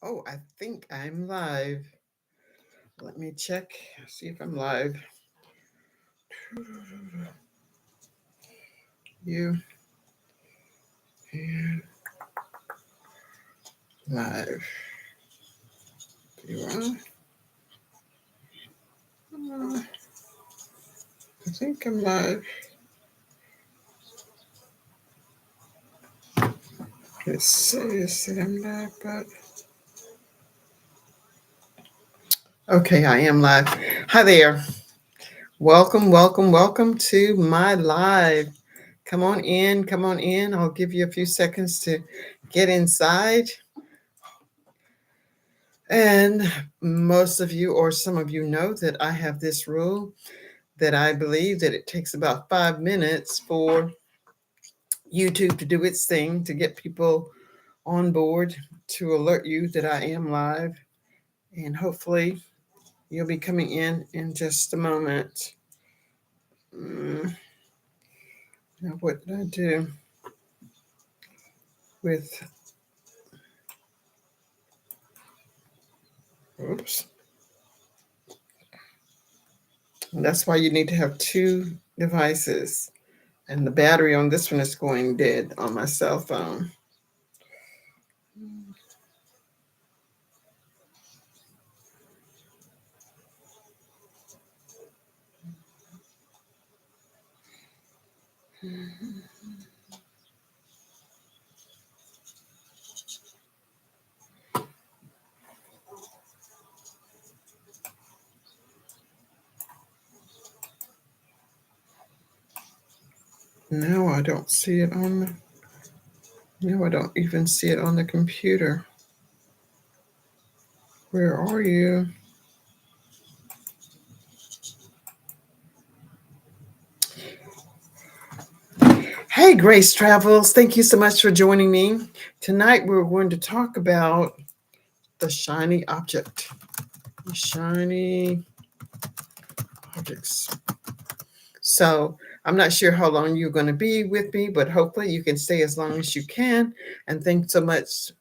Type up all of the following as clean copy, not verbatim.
Oh, I think I'm live. Let me check, see if I'm live. You and live. You are? I think I'm live. It says that I'm live, but okay, I am live. Hi there. Welcome, welcome, welcome to my live. Come on in, come on in. I'll give you a few seconds to get inside. And most of you, or some of you, know that I have this rule that I believe that it takes about 5 minutes for YouTube to do its thing to get people on board to alert you that I am live. And hopefully you'll be coming in just a moment. Now, what did I do with, oops. And that's why you need to have two devices. And the battery on this one is going dead on my cell phone. Now I don't see it on now I don't even see it on the computer. Where are you? Hey, Grace Travels. Thank you so much for joining me. Tonight we're going to talk about the shiny object. Shiny objects. So I'm not sure how long you're going to be with me, but hopefully you can stay as long as you can. And thanks so much.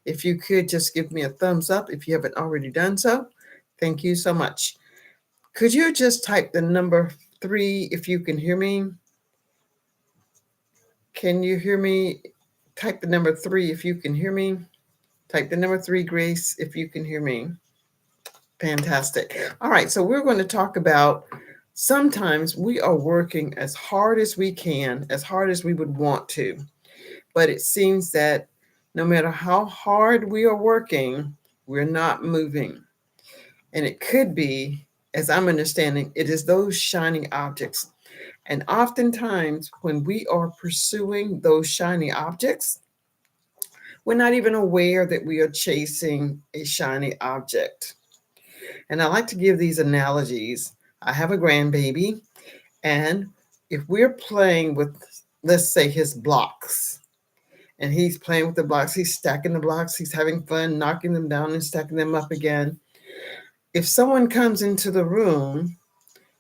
If you could just give me a thumbs up if you haven't already done so. Thank you so much. Could you just type the number 3 if you can hear me? Can you hear me? Type the number 3 if you can hear me. Type the number 3, Grace, if you can hear me. Fantastic. All right, so we're going to talk about sometimes we are working as hard as we can, as hard as we would want to, but it seems that no matter how hard we are working, we're not moving. And it could be, as I'm understanding, it is those shining objects. And oftentimes when we are pursuing those shiny objects, we're not even aware that we are chasing a shiny object. And I like to give these analogies. I have a grandbaby, and if we're playing with, let's say, his blocks, and he's playing with the blocks, he's stacking the blocks, he's having fun, knocking them down and stacking them up again. If someone comes into the room,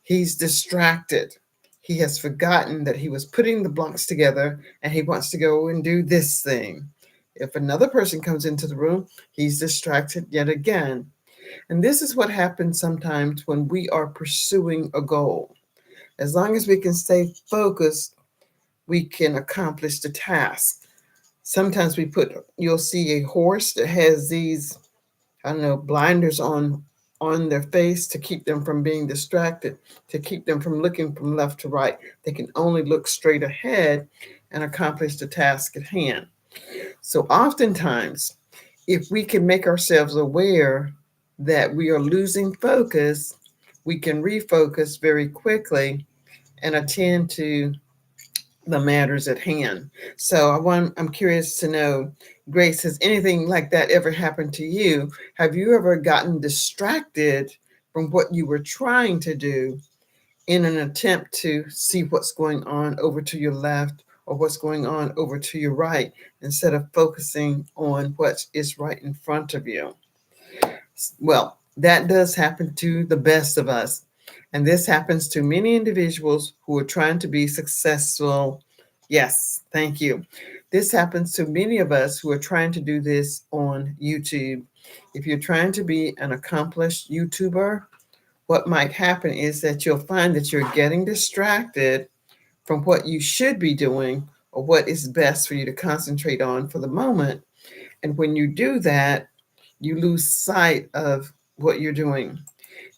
he's distracted. He has forgotten that he was putting the blocks together and he wants to go and do this thing. If another person comes into the room, he's distracted yet again. And this is what happens sometimes when we are pursuing a goal. As long as we can stay focused, we can accomplish the task. Sometimes you'll see a horse that has these, I don't know, blinders on their face to keep them from being distracted, to keep them from looking from left to right. They can only look straight ahead and accomplish the task at hand. So oftentimes, if we can make ourselves aware that we are losing focus, we can refocus very quickly and attend to the matters at hand. So I'm curious to know, Grace, has anything like that ever happened to you? Have you ever gotten distracted from what you were trying to do in an attempt to see what's going on over to your left or what's going on over to your right, instead of focusing on what is right in front of you? Well, that does happen to the best of us. And this happens to many individuals who are trying to be successful. Yes, thank you. This happens to many of us who are trying to do this on YouTube. If you're trying to be an accomplished YouTuber, what might happen is that you'll find that you're getting distracted from what you should be doing or what is best for you to concentrate on for the moment. And when you do that, you lose sight of what you're doing.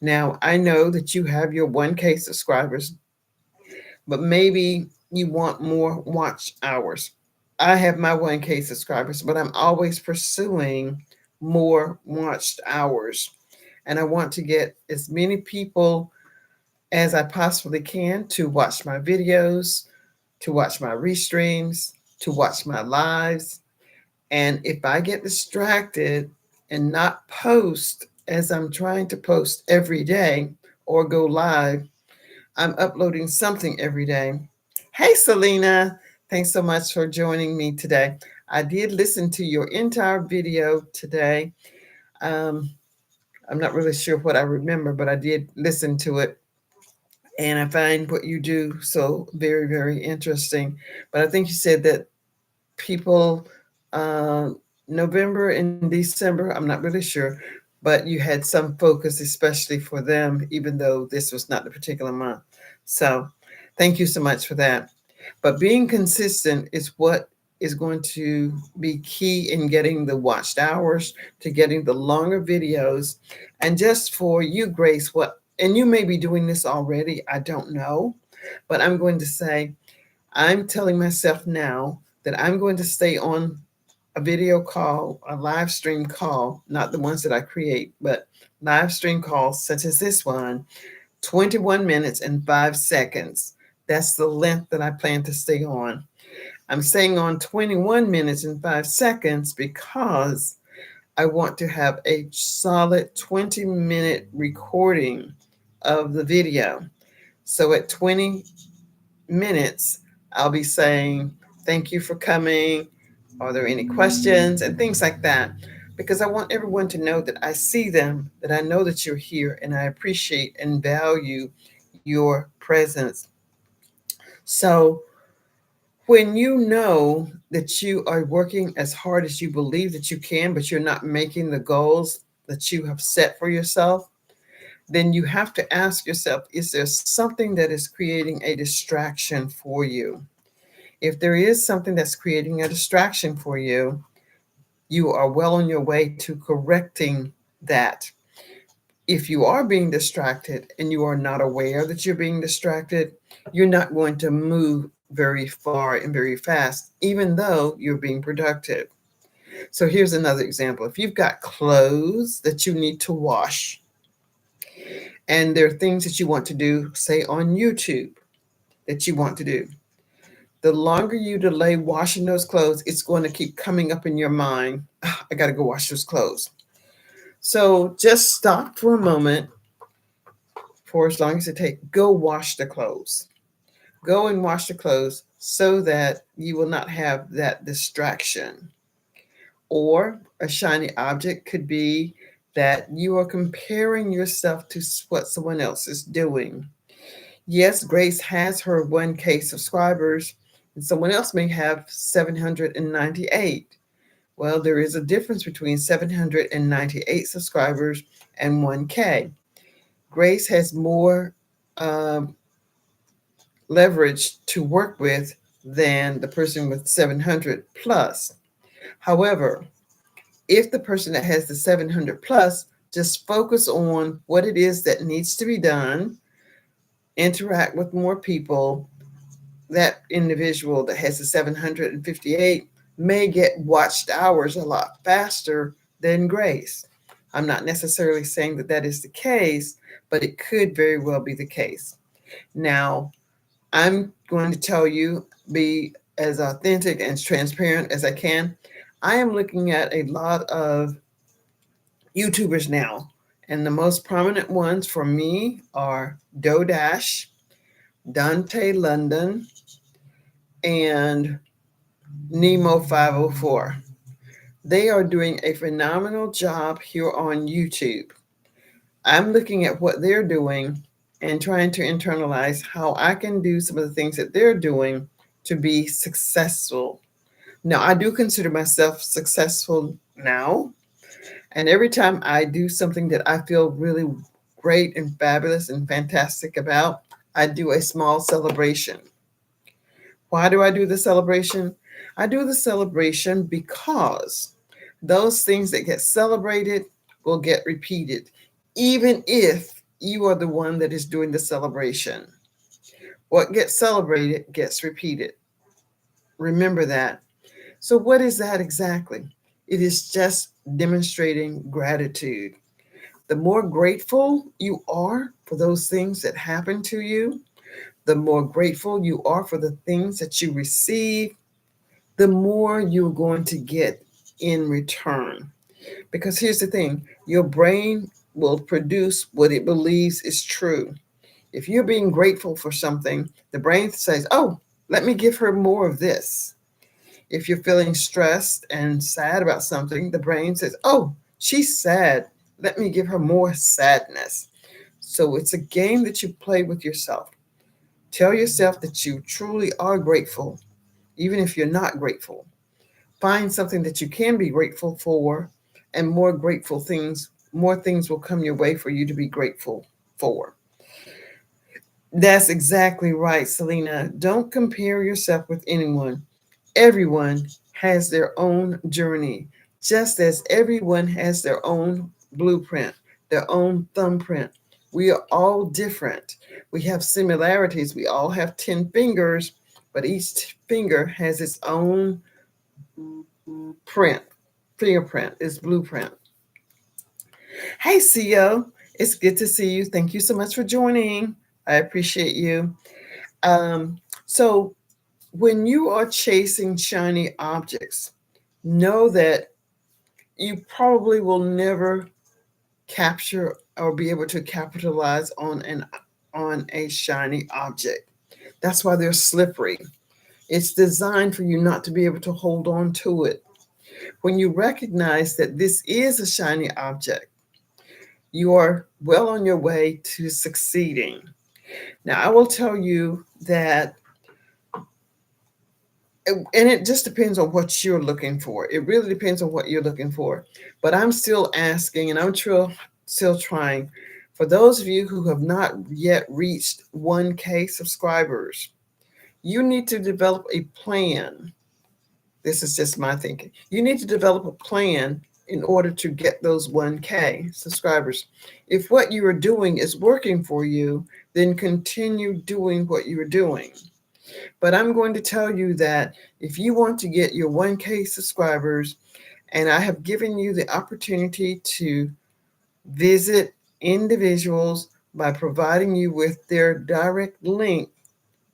Now, I know that you have your 1K subscribers, but maybe you want more watch hours. I have my 1K subscribers, but I'm always pursuing more watched hours. And I want to get as many people as I possibly can to watch my videos, to watch my restreams, to watch my lives. And if I get distracted and not post as I'm trying to post every day or go live, I'm uploading something every day. Hey, Selena, thanks so much for joining me today. I did listen to your entire video today. Um, I'm not really sure what I remember, but I did listen to it. And I find what you do so very, very interesting. But I think you said that people, uh, November and December, I'm not really sure, but you had some focus, especially for them, even though this was not the particular month. So thank you so much for that. But being consistent is what is going to be key in getting the watched hours, to getting the longer videos. And just for you, Grace, and you may be doing this already, I don't know, but I'm going to say, I'm telling myself now that I'm going to stay on a video call, a live stream call, not the ones that I create, but live stream calls such as this one, 21 minutes and 5 seconds. That's the length that I plan to stay on. I'm staying on 21 minutes and 5 seconds because I want to have a solid 20-minute recording of the video. So at 20 minutes, I'll be saying, thank you for coming. Are there any questions? And things like that. Because I want everyone to know that I see them, that I know that you're here, and I appreciate and value your presence. So when you know that you are working as hard as you believe that you can, but you're not making the goals that you have set for yourself, then you have to ask yourself, is there something that is creating a distraction for you? If there is something that's creating a distraction for you, you are well on your way to correcting that. If you are being distracted and you are not aware that you're being distracted, you're not going to move very far and very fast, even though you're being productive. So here's another example. If you've got clothes that you need to wash, and there are things that you want to do, say on YouTube, that you want to do, the longer you delay washing those clothes, it's going to keep coming up in your mind. I got to go wash those clothes. So just stop for a moment, for as long as it takes. Go wash the clothes. Go and wash the clothes so that you will not have that distraction. Or a shiny object could be that you are comparing yourself to what someone else is doing. Yes, Grace has her 1K subscribers, and someone else may have 798. Well, there is a difference between 798 subscribers and 1K. Grace has more um, leverage to work with than the person with 700 plus. However, if the person that has the 700 plus just focus on what it is that needs to be done, interact with more people, that individual that has the 758 may get watched hours a lot faster than Grace. I'm not necessarily saying that that is the case, but it could very well be the case. Now, I'm going to tell you, be as authentic and as transparent as I can. I am looking at a lot of YouTubers now, and the most prominent ones for me are Dodash, Dante London, and Nemo 504. They are doing a phenomenal job here on YouTube. I'm looking at what they're doing and trying to internalize how I can do some of the things that they're doing to be successful. Now, I do consider myself successful now. And every time I do something that I feel really great and fabulous and fantastic about, I do a small celebration. Why do I do the celebration? I do the celebration because those things that get celebrated will get repeated, even if you are the one that is doing the celebration. What gets celebrated gets repeated. Remember that. So, what is that exactly? It is just demonstrating gratitude. The more grateful you are for those things that happen to you, the more grateful you are for the things that you receive, the more you're going to get in return. Because here's the thing, your brain will produce what it believes is true. If you're being grateful for something, the brain says, oh, let me give her more of this. If you're feeling stressed and sad about something, the brain says, oh, she's sad. Let me give her more sadness. So it's a game that you play with yourself. Tell yourself that you truly are grateful, even if you're not grateful. Find something that you can be grateful for, and more things will come your way for you to be grateful for. That's exactly right, Selena. Don't compare yourself with anyone. Everyone has their own journey, just as everyone has their own blueprint, their own thumbprint. We are all different. We have similarities. We all have 10 fingers, but each finger has its own print, fingerprint, its blueprint. Hey, CEO, it's good to see you. Thank you so much for joining. I appreciate you. Um, so, when you are chasing shiny objects, know that you probably will never capture or be able to capitalize on a shiny object. That's why they're slippery. It's designed for you not to be able to hold on to it. When you recognize that this is a shiny object, you are well on your way to succeeding. Now, I will tell you that, and it just depends on what you're looking for. It really depends on what you're looking for. But I'm still asking, and still trying. For those of you who have not yet reached 1K subscribers, you need to develop a plan. This is just my thinking. You need to develop a plan in order to get those 1K subscribers. If what you are doing is working for you, then continue doing what you are doing. But I'm going to tell you that if you want to get your 1K subscribers, and I have given you the opportunity to visit individuals by providing you with their direct link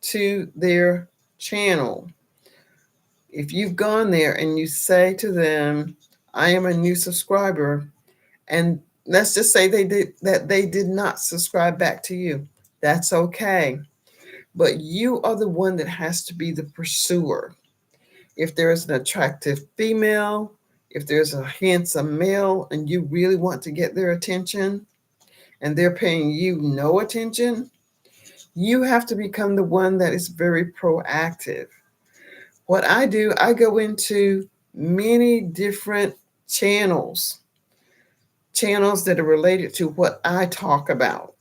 to their channel. If you've gone there and you say to them, I am a new subscriber, and let's just say they did not subscribe back to you, that's okay. But you are the one that has to be the pursuer. If there is an attractive female, if there's a handsome male, and you really want to get their attention, and they're paying you no attention, you have to become the one that is very proactive. What I do, I go into many different channels, channels that are related to what I talk about,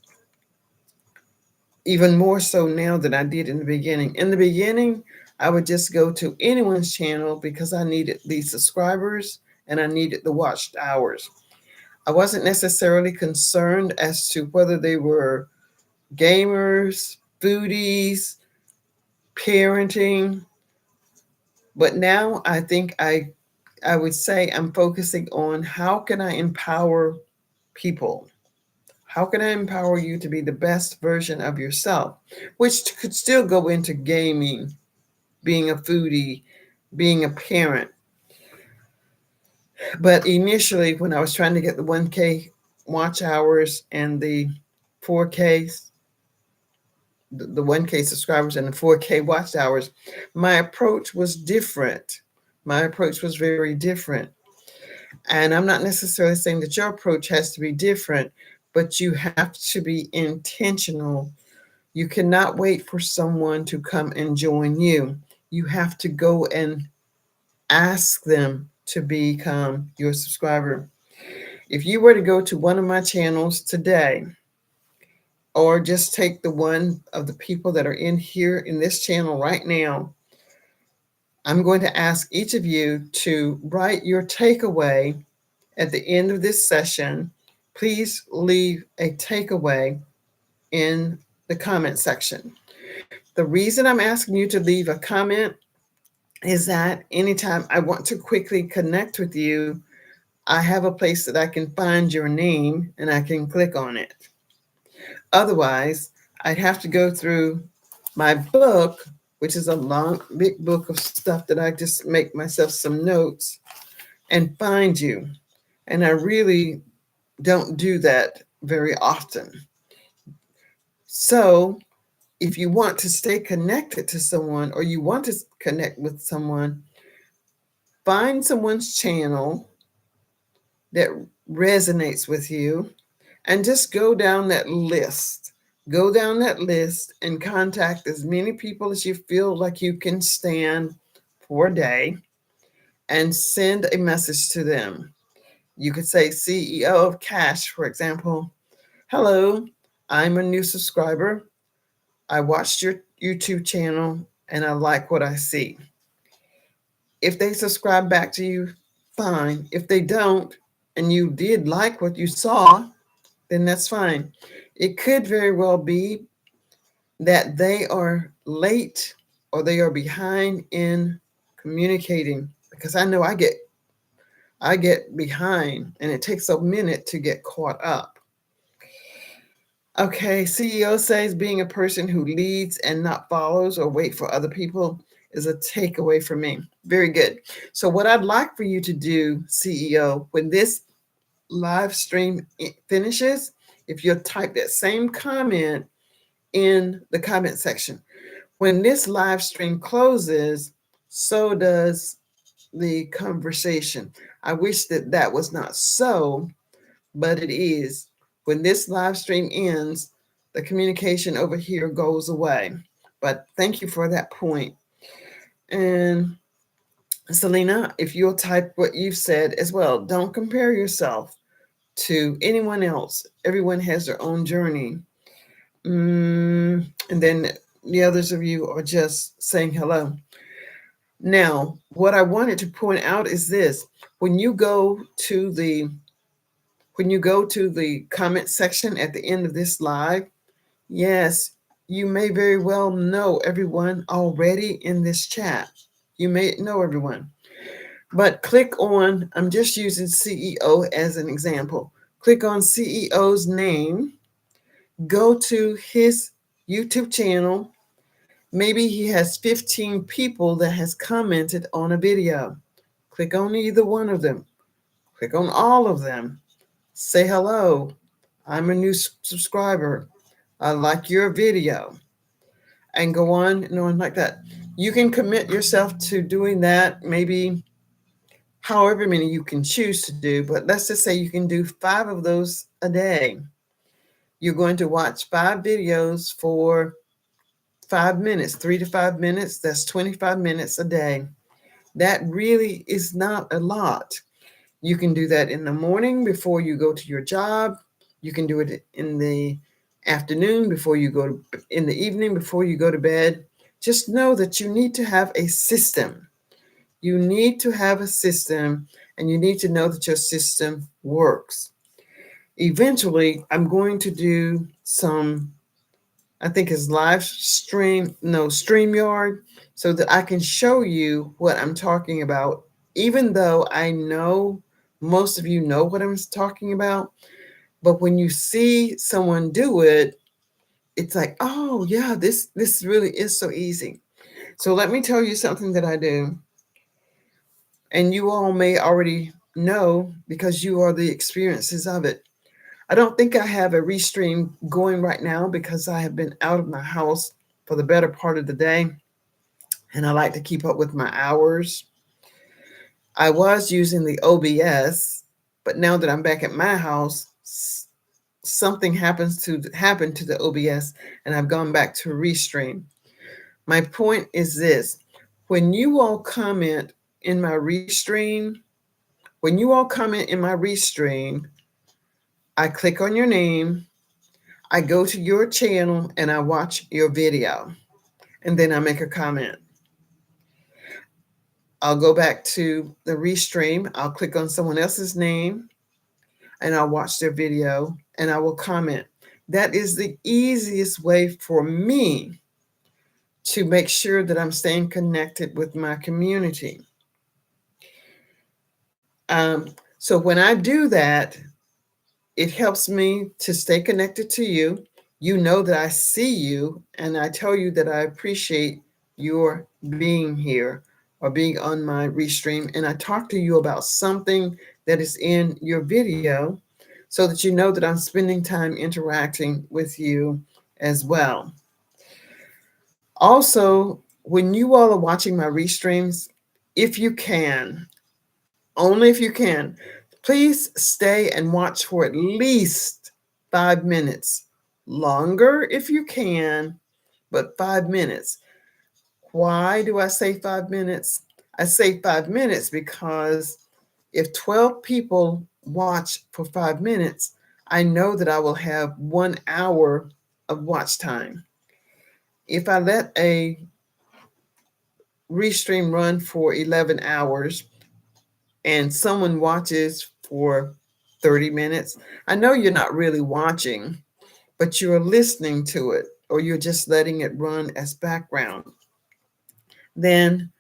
even more so now than I did in the beginning. In the beginning, I would just go to anyone's channel because I needed the subscribers and I needed the watched hours. I wasn't necessarily concerned as to whether they were gamers, foodies, parenting, but now I think I would say I'm focusing on how can I empower people? How can I empower you to be the best version of yourself? Which could still go into gaming, being a foodie, being a parent. But initially, when I was trying to get the 1K watch hours and the 4K, the 1K subscribers and the 4K watch hours, my approach was different. My approach was very different. And I'm not necessarily saying that your approach has to be different, but you have to be intentional. You cannot wait for someone to come and join you. You have to go and ask them to become your subscriber. If you were to go to one of my channels today, or just take the one of the people that are in here in this channel right now, I'm going to ask each of you to write your takeaway at the end of this session. Please leave a takeaway in the comment section. The reason I'm asking you to leave a comment is that anytime I want to quickly connect with you, I have a place that I can find your name and I can click on it. Otherwise, I'd have to go through my book, which is a long, big book of stuff that I just make myself some notes and find you. And I really don't do that very often. So if you want to stay connected to someone or you want to connect with someone, find someone's channel that resonates with you and just go down that list. Go down that list and contact as many people as you feel like you can stand for a day and send a message to them. You could say CEO of Cash, for example. Hello, I'm a new subscriber. I watched your YouTube channel and I like what I see. If they subscribe back to you, fine. If they don't, and you did like what you saw, then that's fine. It could very well be that they are late or they are behind in communicating, because I know I get behind and it takes a minute to get caught up. Okay, CEO says being a person who leads and not follows or wait for other people is a takeaway for me. Very good. So what I'd like for you to do, CEO, when this live stream finishes, if you'll type that same comment in the comment section. When this live stream closes, so does the conversation. I wish that that was not so, but it is. When this live stream ends, the communication over here goes away. But thank you for that point. And Selena, if you'll type what you've said as well, don't compare yourself to anyone else. Everyone has their own journey. And then the others of you are just saying hello. Now, what I wanted to point out is this: when you go to the comment section at the end of this live, yes, you may very well know everyone already in this chat. You may know everyone. But click on, I'm just using CEO as an example. Click on CEO's name, go to his YouTube channel. Maybe he has 15 people that has commented on a video. Click on either one of them. Click on all of them. Say hello. I'm a new subscriber. I like your video. And go on and on like that. You can commit yourself to doing that, maybe however many you can choose to do, but let's just say you can do 5 of those a day. You're going to watch 5 videos for 5 minutes, 3 to 5 minutes. That's 25 minutes a day. That really is not a lot. You can do that in the morning before you go to your job. You can do it in the afternoon before you go to, in the evening before you go to bed. Just know that you need to have a system. You need to have a system, and you need to know that your system works. Eventually, I'm going to do some, I think it's StreamYard, so that I can show you what I'm talking about, even though I know most of you know what I'm talking about. But when you see someone do it, it's like, oh yeah, this really is so easy. So let me tell you something that I do. And you all may already know because you are the experiences of it. I don't think I have a restream going right now because I have been out of my house for the better part of the day. And I like to keep up with my hours. I was using the OBS, but now that I'm back at my house, something happened to the OBS and I've gone back to restream. My point is this: when you all comment in my restream, I click on your name, I go to your channel, and I watch your video, and then I make a comment. I'll go back to the restream, I'll click on someone else's name, and I'll watch their video, and I will comment. That is the easiest way for me to make sure that I'm staying connected with my community. So when I do that, it helps me to stay connected to you. You know that I see you, and I tell you that I appreciate your being here or being on my restream. And I talk to you about something that is in your video so that you know that I'm spending time interacting with you as well. Also, when you all are watching my restreams, if you can, only if you can, please stay and watch for at least 5 minutes. Longer if you can, but 5 minutes. Why do I say 5 minutes? I say 5 minutes because if 12 people watch for 5 minutes, I know that I will have 1 hour of watch time. If I let a restream run for 11 hours and someone watches for 30 minutes, I know you're not really watching, but you're listening to it or you're just letting it run as background. Then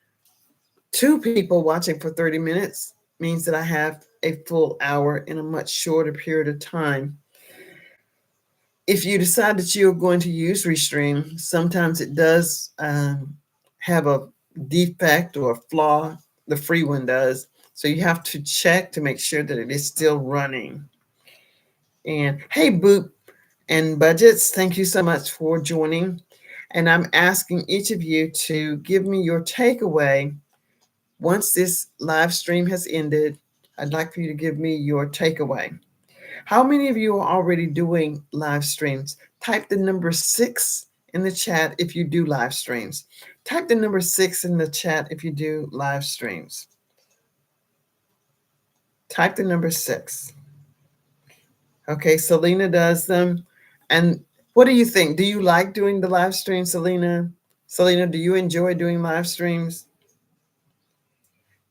2 people watching for 30 minutes means that I have a full hour in a much shorter period of time. If you decide that you're going to use Restream, sometimes it does have a defect or a flaw. The free one does. So you have to check to make sure that it is still running. And hey, Boop and Budgets, thank you so much for joining. And I'm asking each of you to give me your takeaway. Once this live stream has ended, I'd like for you to give me your takeaway. How many of you are already doing live streams? Type the number 6 in the chat if you do live streams. Type the number 6 in the chat if you do live streams. Type the number 6. Okay, Selena does them. And what do you think? Do you like doing the live stream, Selena? Selena, do you enjoy doing live streams?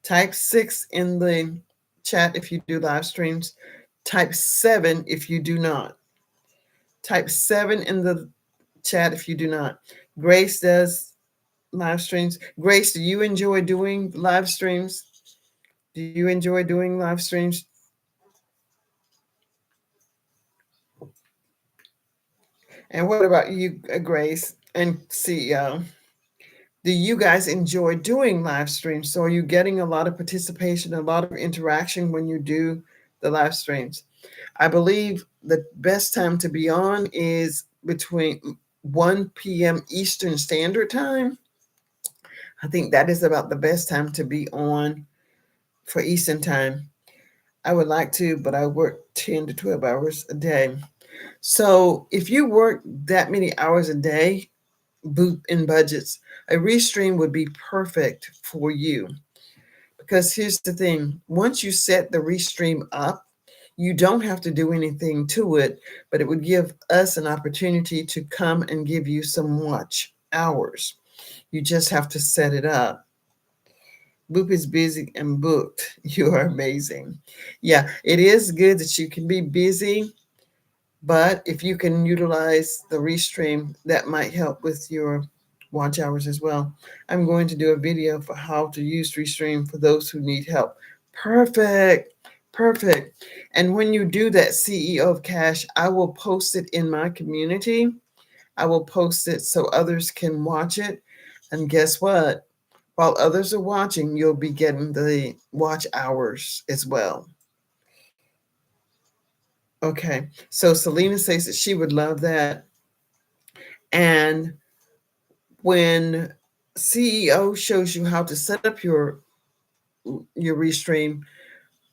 Type 6 in the chat if you do live streams. Type 7 if you do not. Type 7 in the chat if you do not. Grace does live streams. Grace, do you enjoy doing live streams? Do you enjoy doing live streams? And what about you, Grace and CEO? Do you guys enjoy doing live streams? So are you getting a lot of participation, a lot of interaction when you do the live streams? I believe the best time to be on is between 1 p.m. Eastern Standard Time. I think that is about the best time to be on for Eastern Time. I would like to, but I work 10 to 12 hours a day. So if you work that many hours a day, Boop in Budgets, a restream would be perfect for you. Because here's the thing, once you set the restream up, you don't have to do anything to it, but it would give us an opportunity to come and give you some watch hours. You just have to set it up. Boop is busy and booked. You are amazing. Yeah, it is good that you can be busy, but if you can utilize the restream, that might help with your watch hours as well. I'm going to do a video for how to use Restream for those who need help. Perfect. Perfect. And when you do that, CEO of Cash, I will post it in my community. I will post it so others can watch it. And guess what? While others are watching, you'll be getting the watch hours as well. Okay. So Selena says that she would love that. And when CEO shows you how to set up your restream,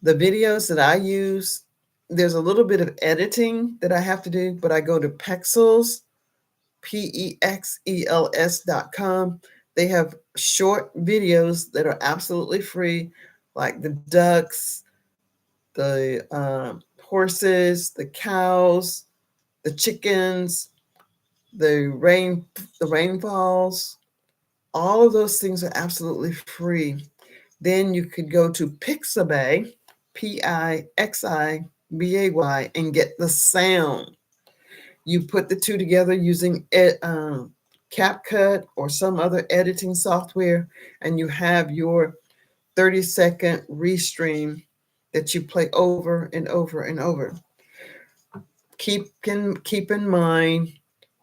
the videos that I use, there's a little bit of editing that I have to do, but I go to Pexels, PEXELS.com. They have short videos that are absolutely free, like the ducks, the horses, the cows, the chickens, the rainfalls. All of those things are absolutely free. Then you could go to Pixabay, Pixibay, and get the sound. You put the two together using CapCut or some other editing software, and you have your 30-second restream that you play over and over and over. Keep in mind,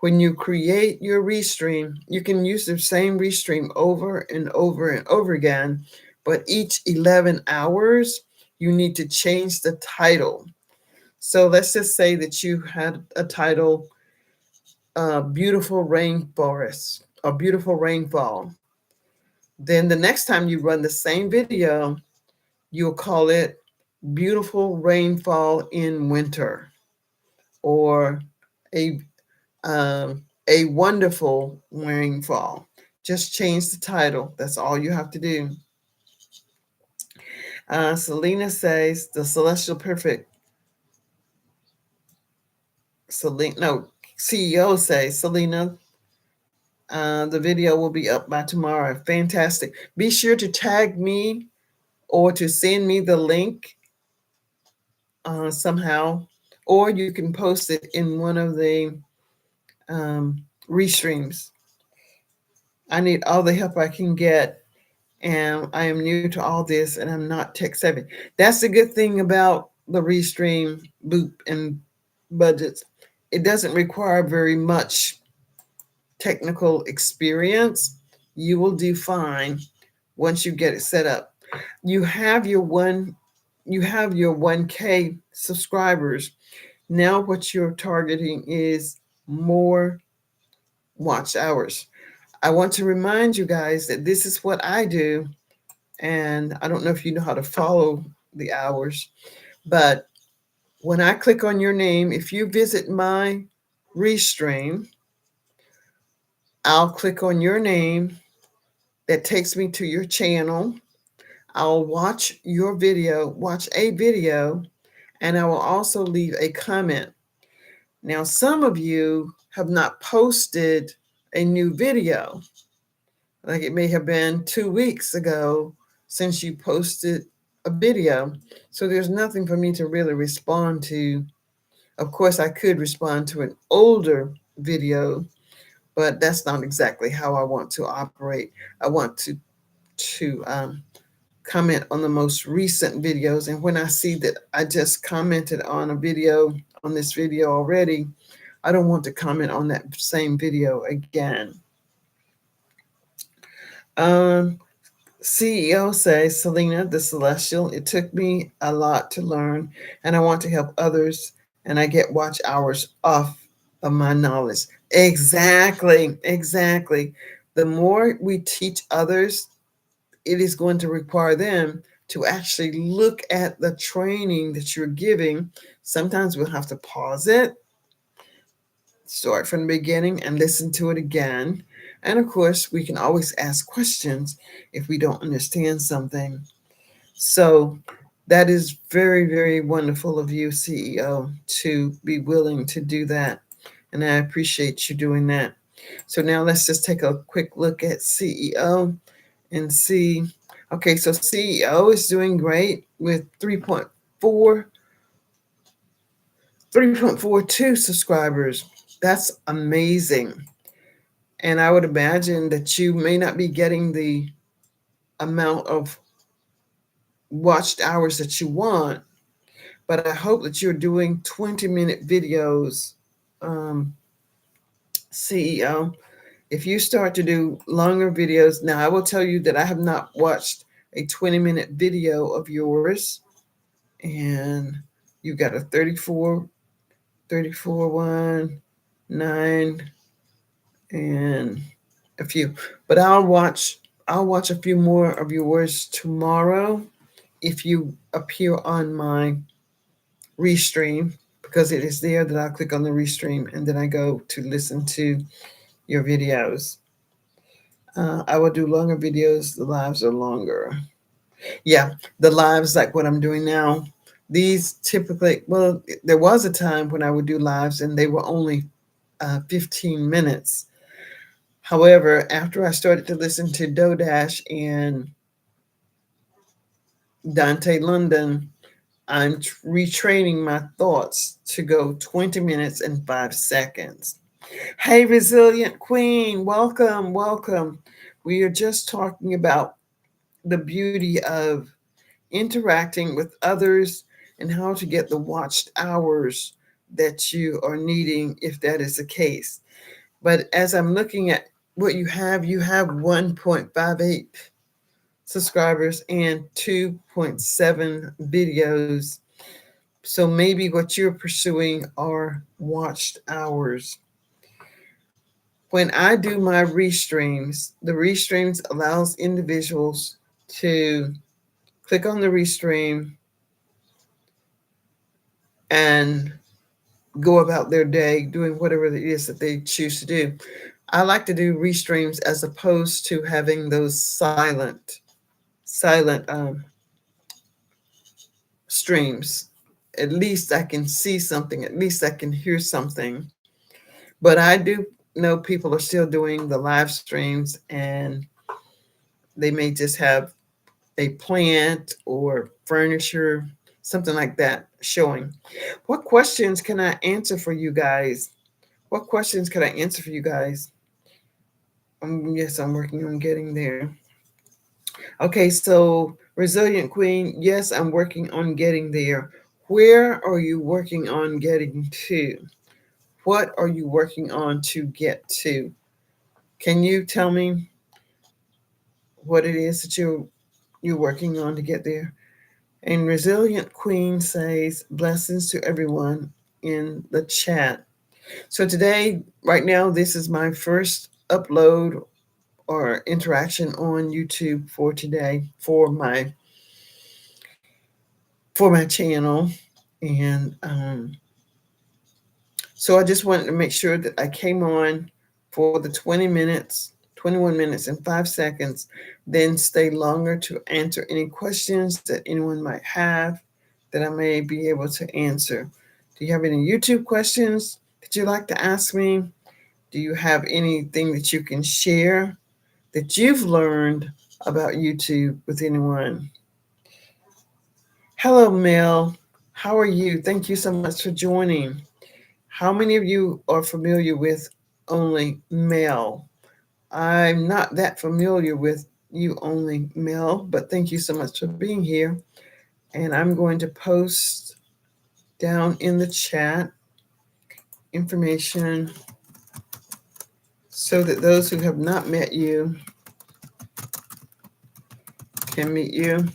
when you create your restream, you can use the same restream over and over and over again, but each 11 hours, you need to change the title. So let's just say that you had a title, Beautiful Rainforest or Beautiful Rainfall. Then the next time you run the same video, you'll call it Beautiful Rainfall in Winter, or a a wonderful rainfall. Just change the title. That's all you have to do. Selena says the celestial perfect. CEO says, Selena, the video will be up by tomorrow. Fantastic. Be sure to tag me or to send me the link somehow, or you can post it in one of the restreams. I need all the help I can get, and I am new to all this, and I'm not tech savvy. That's the good thing about the restream boop and budgets. It doesn't require very much technical experience. You will do fine once you get it set up. You have your 1K subscribers. Now what you're targeting is more watch hours. I want to remind you guys that this is what I do, and I don't know if you know how to follow the hours, but when I click on your name, if you visit my restream, I'll click on your name. That takes me to your channel. I'll watch a video, and I will also leave a comment. Now, some of you have not posted a new video. Like, it may have been 2 weeks ago since you posted a video. So there's nothing for me to really respond to. Of course, I could respond to an older video, but that's not exactly how I want to operate. I want to comment on the most recent videos. And when I see that I just commented on this video already, I don't want to comment on that same video again. CEO says, Selena, the celestial, it took me a lot to learn, and I want to help others, and I get watch hours off of my knowledge. Exactly. The more we teach others, it is going to require them to actually look at the training that you're giving. Sometimes we'll have to pause it, start from the beginning, and listen to it again. And of course, we can always ask questions if we don't understand something. So that is very, very wonderful of you, CEO, to be willing to do that. And I appreciate you doing that. So now let's just take a quick look at CEO and see. Okay, so CEO is doing great with 3.42 subscribers. That's amazing. And I would imagine that you may not be getting the amount of watched hours that you want, but I hope that you're doing 20-minute videos, CEO. If you start to do longer videos, now I will tell you that I have not watched a 20-minute video of yours, and you've got a 34 one, 9, and a few. But I'll watch a few more of yours tomorrow if you appear on my restream, because it is there that I'll click on the restream and then I go to listen to your videos. I will do longer videos. The lives are longer. Yeah, the lives like what I'm doing now, These typically, well, there was a time when I would do lives and they were only 15 minutes. However, after I started to listen to Dodash and Dante London, I'm retraining my thoughts to go 20 minutes and 5 seconds. Hey, Resilient Queen, welcome, welcome. We are just talking about the beauty of interacting with others and how to get the watched hours that you are needing if that is the case. But as I'm looking at what you have 1.58 subscribers and 2.7 videos. So maybe what you're pursuing are watched hours. When I do my restreams, the restreams allows individuals to click on the restream and go about their day doing whatever it is that they choose to do. I like to do restreams as opposed to having those silent streams. At least I can see something. At least I can hear something. But I do know people are still doing the live streams, and they may just have a plant or furniture, something like that showing. What questions can I answer for you guys? What questions can I answer for you guys? Yes, I'm working on getting there. Okay, so Resilient Queen, yes, I'm working on getting there. Where are you working on getting to? What are you working on to get to? Can you tell me what it is that you're working on to get there? And Resilient Queen says, blessings to everyone in the chat. So today, right now, this is my first upload or interaction on YouTube for today for my channel. And so I just wanted to make sure that I came on for the 20 minutes, 21 minutes and 5 seconds, then stay longer to answer any questions that anyone might have that I may be able to answer. Do you have any YouTube questions that you'd like to ask me? Do you have anything that you can share that you've learned about YouTube with anyone? Hello, Mel. How are you? Thank you so much for joining. How many of you are familiar with Only Mel? I'm not that familiar with you, Only Mel, but thank you so much for being here. And I'm going to post down in the chat information so that those who have not met you can meet you.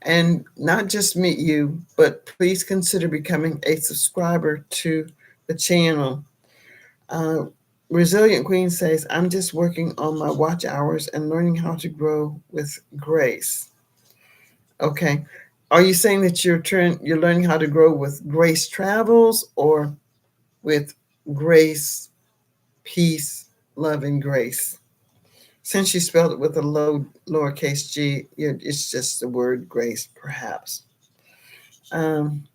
And not just meet you, but please consider becoming a subscriber to the channel. Uh, Resilient Queen says, I'm just working on my watch hours and learning how to grow with grace. Okay. Are you saying that you're learning how to grow with Grace Travels or with Grace, Peace, Love, and Grace? Since you spelled it with a lowercase g, it's just the word grace, perhaps. Um,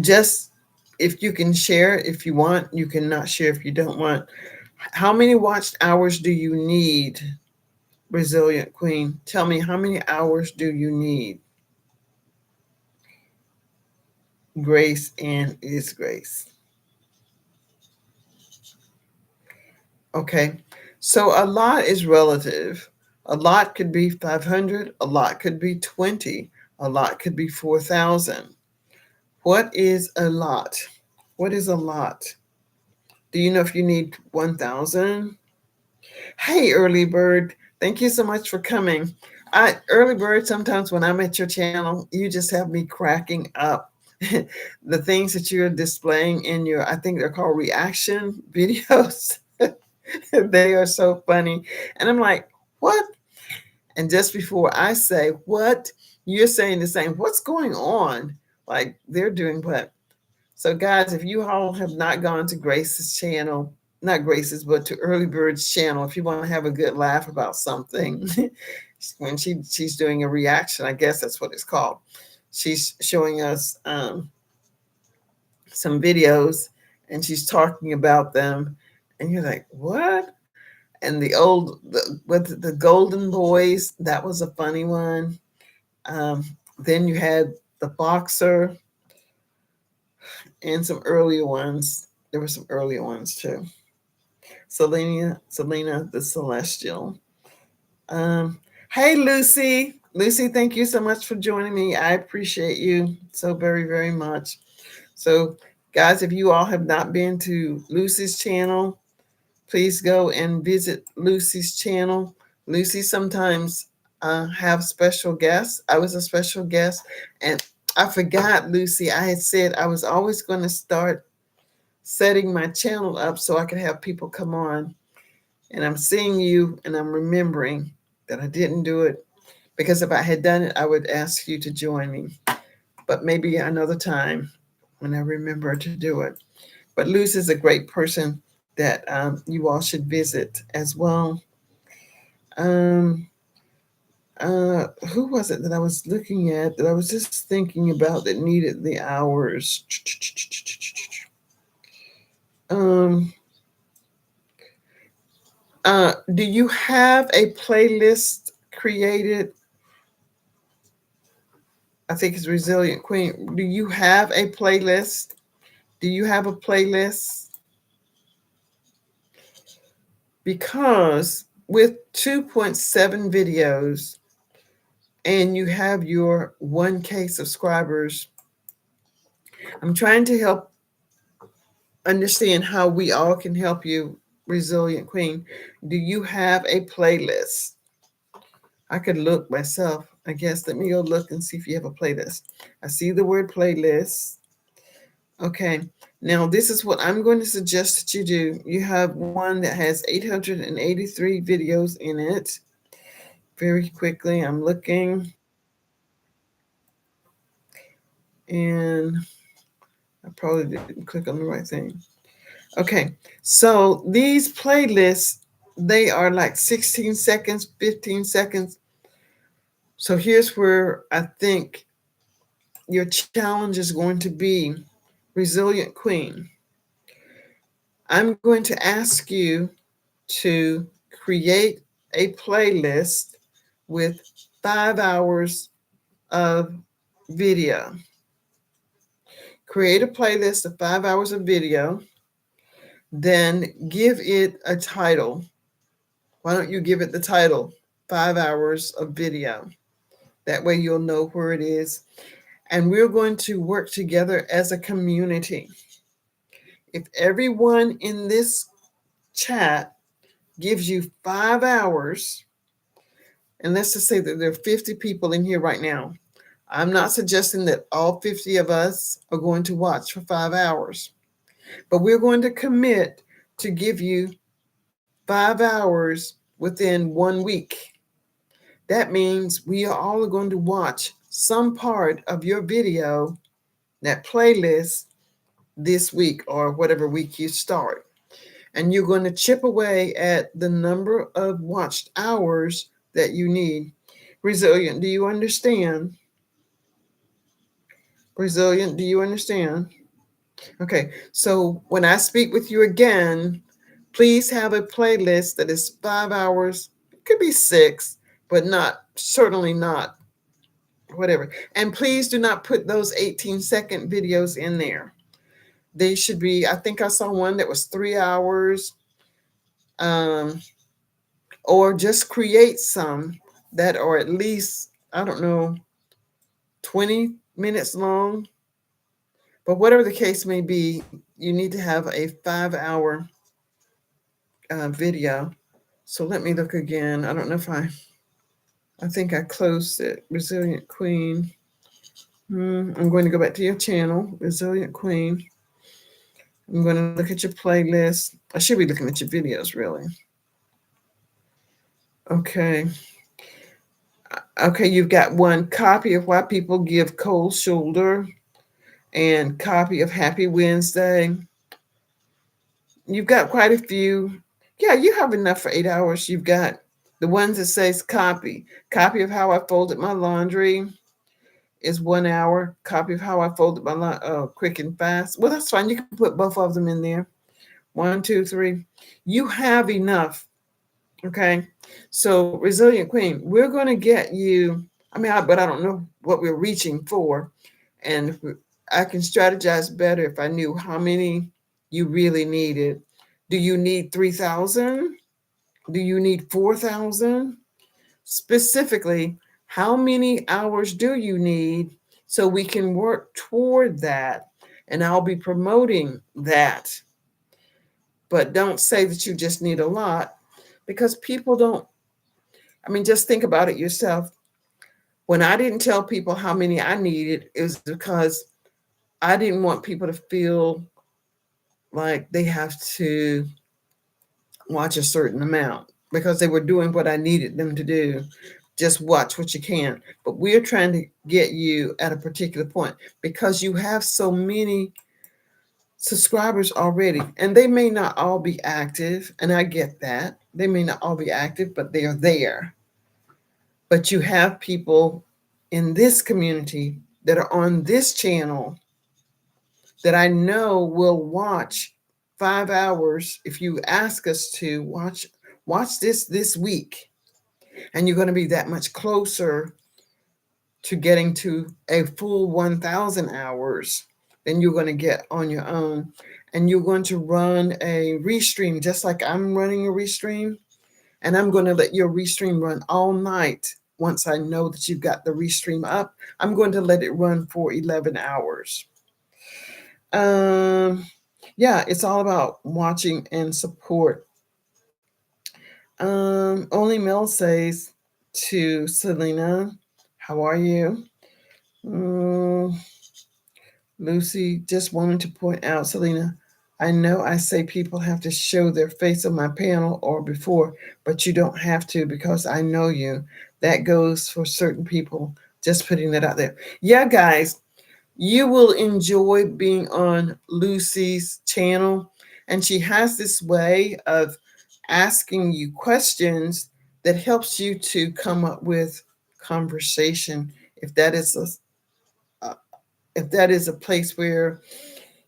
just if you can share if you want, you can not share if you don't want. How many watched hours do you need, Resilient Queen? Tell me, how many hours do you need? Grace and is grace. Okay. So a lot is relative. A lot could be 500, a lot could be 20, a lot could be 4,000. What is a lot? What is a lot? Do you know if you need 1,000? Hey, early bird. Thank you so much for coming. Early bird, sometimes when I'm at your channel, you just have me cracking up. The things that you're displaying in your, I think they're called reaction videos. They are so funny. And I'm like, what? And just before I say, what? You're saying the same. What's going on? Like they're doing what? So, guys, if you all have not gone to Grace's channel, not Grace's, but to Early Bird's channel, if you want to have a good laugh about something, when she's doing a reaction, I guess that's what it's called. She's showing us some videos and she's talking about them, and you're like, what? And with the golden boys, that was a funny one. Um, then you had the boxer and some earlier ones. There were some earlier ones too. Selena the Celestial. Um, hey, Lucy. Lucy, thank you so much for joining me. I appreciate you so very, very much. So, guys, if you all have not been to Lucy's channel, please go and visit Lucy's channel. Lucy sometimes have special guests. I was a special guest, and I forgot, Lucy. I had said I was always going to start setting my channel up so I could have people come on. And I'm seeing you, and I'm remembering that I didn't do it, because if I had done it, I would ask you to join me. But maybe another time when I remember to do it. But Lucy is a great person that you all should visit as well. Um, who was it that I was looking at that I was just thinking about that needed the hours? Um, do you have a playlist created? I think it's Resilient Queen. Do you have a playlist? Do you have a playlist? Because with 2.7 videos and you have your 1K subscribers, I'm trying to help understand how we all can help you, Resilient Queen. Do you have a playlist? I could look myself, I guess. Let me go look and see if you have a playlist. I see the word playlist. Okay. Now, this is what I'm going to suggest that you do. You have one that has 883 videos in it. Very quickly, I'm looking. And I probably didn't click on the right thing. Okay. So these playlists, they are like 16 seconds, 15 seconds. So here's where I think your challenge is going to be, Resilient Queen. I'm going to ask you to create a playlist with 5 hours of video. Create a playlist of 5 hours of video, then give it a title. Why don't you give it the title, 5 hours of video? That way you'll know where it is. And we're going to work together as a community. If everyone in this chat gives you 5 hours, and let's just say that there are 50 people in here right now. I'm not suggesting that all 50 of us are going to watch for 5 hours, but we're going to commit to give you 5 hours within 1 week. That means we are all going to watch some part of your video, that playlist, this week or whatever week you start. And you're going to chip away at the number of watched hours that you need. Resilient, do you understand? Resilient, do you understand? Okay, so when I speak with you again, please have a playlist that is 5 hours. It could be 6, but certainly not whatever. And please do not put those 18-second videos in there. They should be, I think I saw one that was 3 hours. Or just create some that are at least, I don't know, 20 minutes long. But whatever the case may be, you need to have a 5-hour video. So let me look again. I don't know if I think I closed it. Resilient Queen. I'm going to go back to your channel, Resilient Queen. I'm going to look at your playlist. I should be looking at your videos, really. Okay. Okay, you've got one copy of Why People Give Cold Shoulder and copy of Happy Wednesday. You've got quite a few. Yeah, you have enough for 8 hours. You've got The ones that says copy of how I folded my laundry is 1 hour. Copy of how I folded my quick and fast. Well, that's fine. You can put both of them in there. 1, 2, 3. You have enough. Okay. So resilient queen, we're going to get you. But I don't know what we're reaching for. And I can strategize better if I knew how many you really needed. Do you need 3,000? Do you need 4,000? Specifically, how many hours do you need so we can work toward that? And I'll be promoting that. But don't say that you just need a lot, because people don't. Just think about it yourself. When I didn't tell people how many I needed, it was because I didn't want people to feel like they have to watch a certain amount because they were doing what I needed them to do. Just watch what you can. But we're trying to get you at a particular point because you have so many subscribers already, and they may not all be active. And I get that. They may not all be active, but they are there. But you have people in this community that are on this channel that I know will watch 5 hours if you ask us to watch this week, and you're going to be that much closer to getting to a full 1,000 hours than you're going to get on your own. And you're going to run a restream just like I'm running a restream, and I'm going to let your restream run all night. Once I know that you've got the restream up, I'm going to let it run for 11 hours. Yeah, it's all about watching and support. Only Mel says to Selena, how are you? Lucy just wanted to point out, Selena, I know I say people have to show their face on my panel or before, but you don't have to because I know you. That goes for certain people. Just putting that out there. Yeah, guys, you will enjoy being on Lucy's channel. And she has this way of asking you questions that helps you to come up with conversation. If that is a place where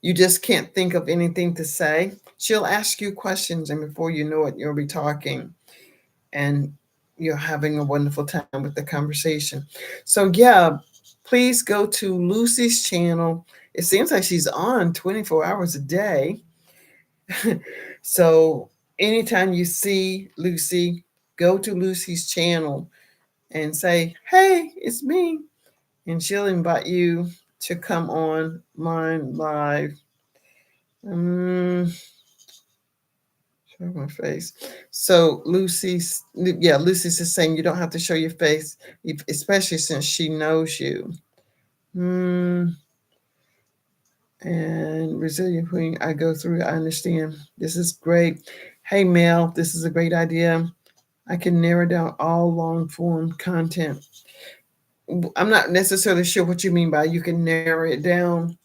you just can't think of anything to say, she'll ask you questions, and before you know it, you'll be talking and you're having a wonderful time with the conversation. So yeah, please go to Lucy's channel. It seems like she's on 24 hours a day. So anytime you see Lucy, go to Lucy's channel and say, hey, it's me. And she'll invite you to come on mine live. Show my face. So Lucy's just saying you don't have to show your face, especially since she knows you. And resilient queen, I go through. I understand. This is great. Hey Mel, this is a great idea. I can narrow down all long form content. I'm not necessarily sure what you mean by you can narrow it down.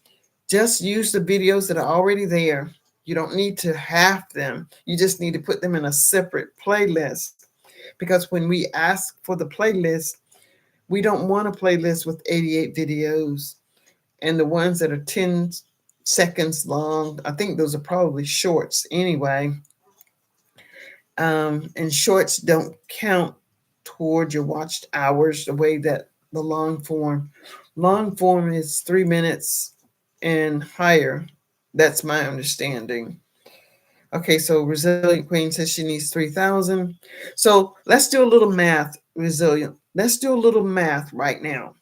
Just use the videos that are already there. You don't need to have them. You just need to put them in a separate playlist. Because when we ask for the playlist, we don't want a playlist with 88 videos. And the ones that are 10 seconds long, I think those are probably shorts anyway. And shorts don't count toward your watched hours the way that the long form is 3 minutes and higher. That's my understanding. Okay, so Resilient Queen says she needs 3,000. So let's do a little math, Resilient. Let's do a little math right now.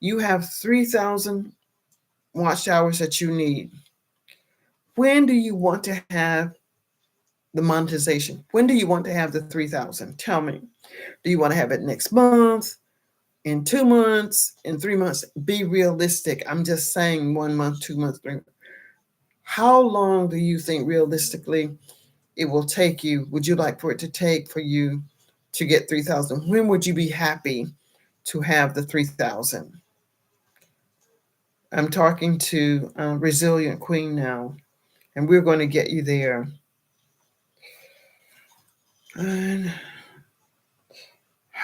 You have 3,000 watch hours that you need. When do you want to have the monetization? When do you want to have the 3,000? Tell me. Do you want to have it next month? In 2 months? In 3 months? Be realistic. I'm just saying 1 month, 2 months, 3 months. How long do you think realistically it will take you? Would you like for it to take for you to get 3,000? When would you be happy to have the 3,000? I'm talking to Resilient Queen now, and we're going to get you there. And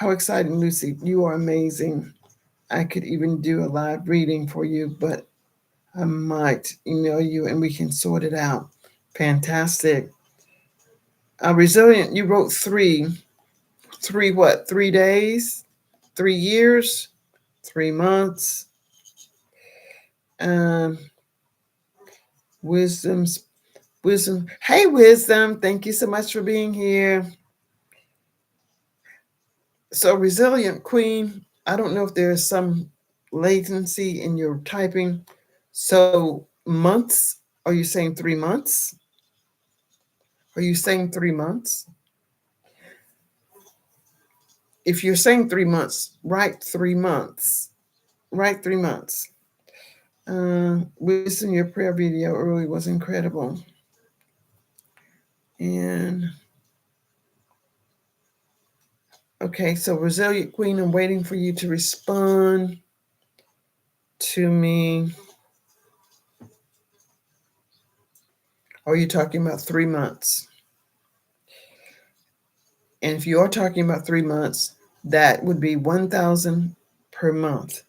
How exciting, Lucy. You are amazing. I could even do a live reading for you, but I might email you and we can sort it out. Fantastic. Resilient, you wrote three. Three what? 3 days? 3 years? 3 months? Um, wisdom's wisdom. Hey, wisdom. Thank you so much for being here. So, resilient queen, I don't know if there's some latency in your typing. So, months, are you saying 3 months? Are you saying 3 months? If you're saying 3 months, write 3 months. Write 3 months. Wisdom, your prayer video early was incredible. And okay, so resilient queen, I'm waiting for you to respond to me. Are you talking about 3 months? And if you are talking about 3 months, that would be 1,000 per month,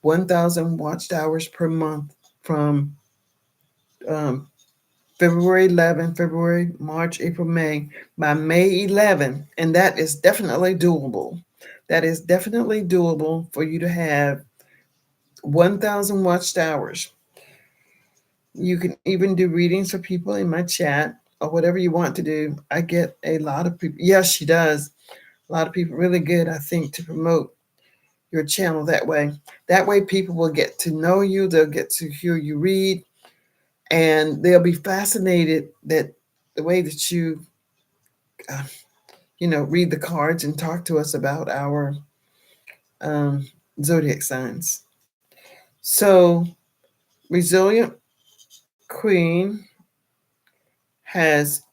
1,000 watched hours per month from um, February 11, February, March, April, May, by May 11. And that is definitely doable. That is definitely doable for you to have 1,000 watched hours. You can even do readings for people in my chat or whatever you want to do. I get a lot of people. Yes, she does. A lot of people really good, I think, to promote your channel that way. That way people will get to know you. They'll get to hear you read. And they'll be fascinated that the way that you, uh, read the cards and talk to us about our zodiac signs. So, Resilient Queen has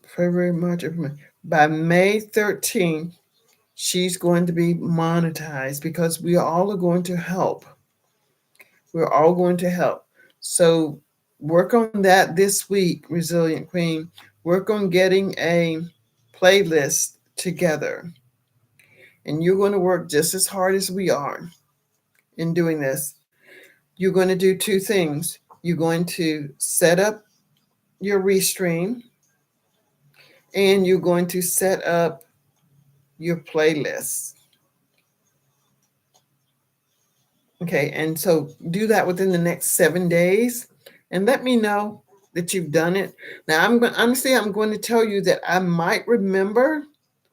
February, March, April, May. By May 13th, she's going to be monetized because we all are going to help. We're all going to help. So work on that this week, Resilient Queen. Work on getting a playlist together. And you're going to work just as hard as we are in doing this. You're going to do two things. You're going to set up your restream and you're going to set up your playlist. Okay, and so do that within the next 7 days and let me know that you've done it. Now, I'm going to tell you that I might remember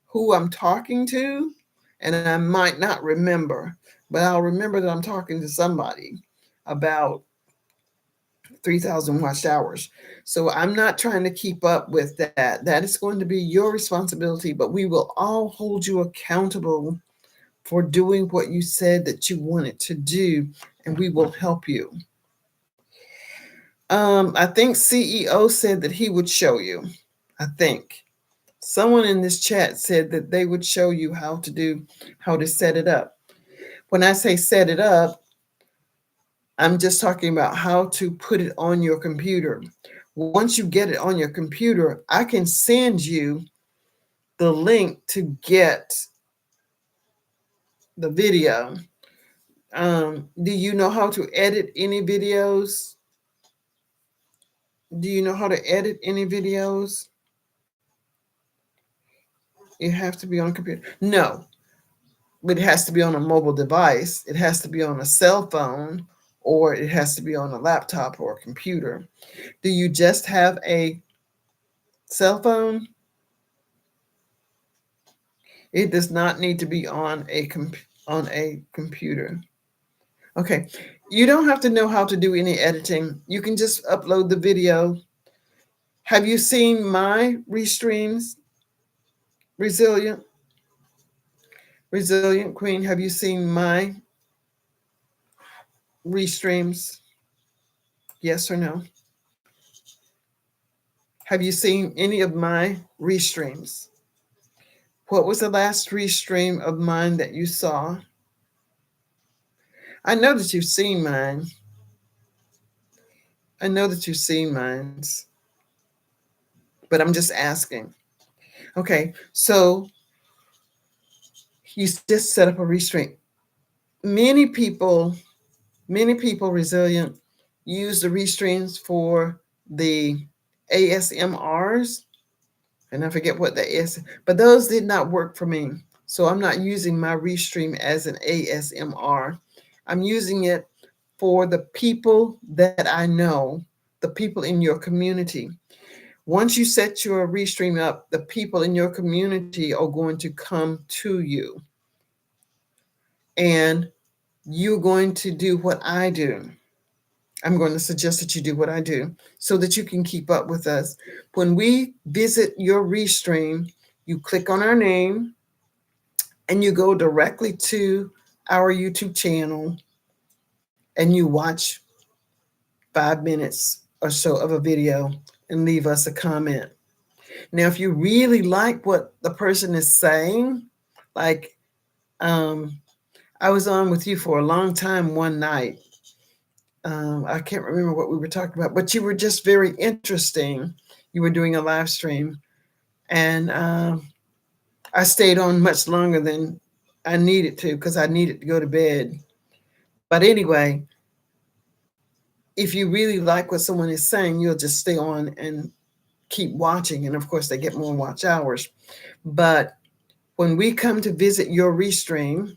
who I'm talking to and I might not remember, but I'll remember that I'm talking to somebody about 3,000 watched hours. So I'm not trying to keep up with that. That is going to be your responsibility, but we will all hold you accountable for doing what you said that you wanted to do, and we will help you. I think CEO said that he would show you. I think someone in this chat said that they would show you how to set it up. When I say set it up, I'm just talking about how to put it on your computer. Once you get it on your computer, I can send you the link to get the video. Do you know how to edit any videos? Do you know how to edit any videos? It has to be on a computer. No, but it has to be on a mobile device. It has to be on a cell phone, or it has to be on a laptop or a computer. Do you just have a cell phone? It does not need to be on a computer. Okay, you don't have to know how to do any editing. You can just upload the video. Have you seen my restreams? Resilient Queen, have you seen my restreams? Yes or no? Have you seen any of my restreams? What was the last restream of mine that you saw? I know that you've seen mine. I know that you've seen mine, but I'm just asking. Okay, so You just set up a restraint. Many people, many people resilient use the restreams for the ASMRs, and I forget what that is, but those did not work for me. So I'm not using my restream as an ASMR. I'm using it for the people that I know, the people in your community. Once you set your restream up, the people in your community are going to come to you, and you're going to do what I do. I'm going to suggest that you do what I do so that you can keep up with us. When we visit your restream, you click on our name and you go directly to our YouTube channel and you watch 5 minutes or so of a video and leave us a comment. Now, if you really like what the person is saying, like I was on with you for a long time one night. I can't remember what we were talking about, but you were just very interesting. You were doing a live stream, and I stayed on much longer than I needed to because I needed to go to bed. But anyway, if you really like what someone is saying, you'll just stay on and keep watching. And of course, they get more watch hours. But when we come to visit your restream,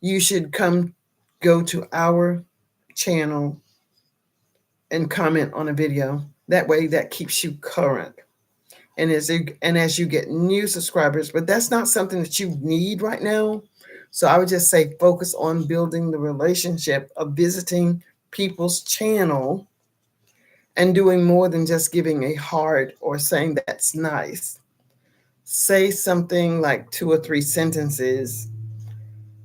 you should go to our channel and comment on a video. That way, that keeps you current. And as you get new subscribers, but that's not something that you need right now. So I would just say focus on building the relationship of visiting people's channel and doing more than just giving a heart or saying that's nice. Say something like 2 or 3 sentences,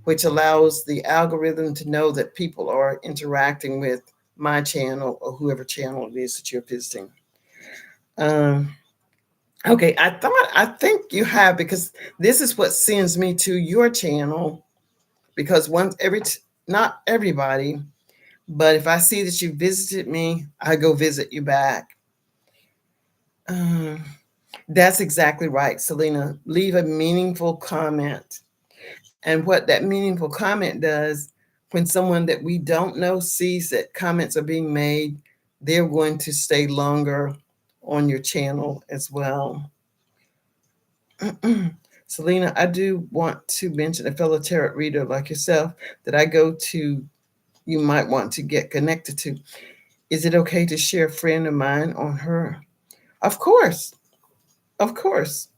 which allows the algorithm to know that people are interacting with my channel or whoever channel it is that you're visiting. Um, okay, I think you have, because this is what sends me to your channel. Because not everybody, but if I see that you visited me, I go visit you back. Um, that's exactly right, Selena. Leave a meaningful comment. And what that meaningful comment does, when someone that we don't know sees that comments are being made, they're going to stay longer on your channel as well. Selena, I do want to mention a fellow tarot reader like yourself that I go to, you might want to get connected to. Is it okay to share a friend of mine on her? Of course, of course,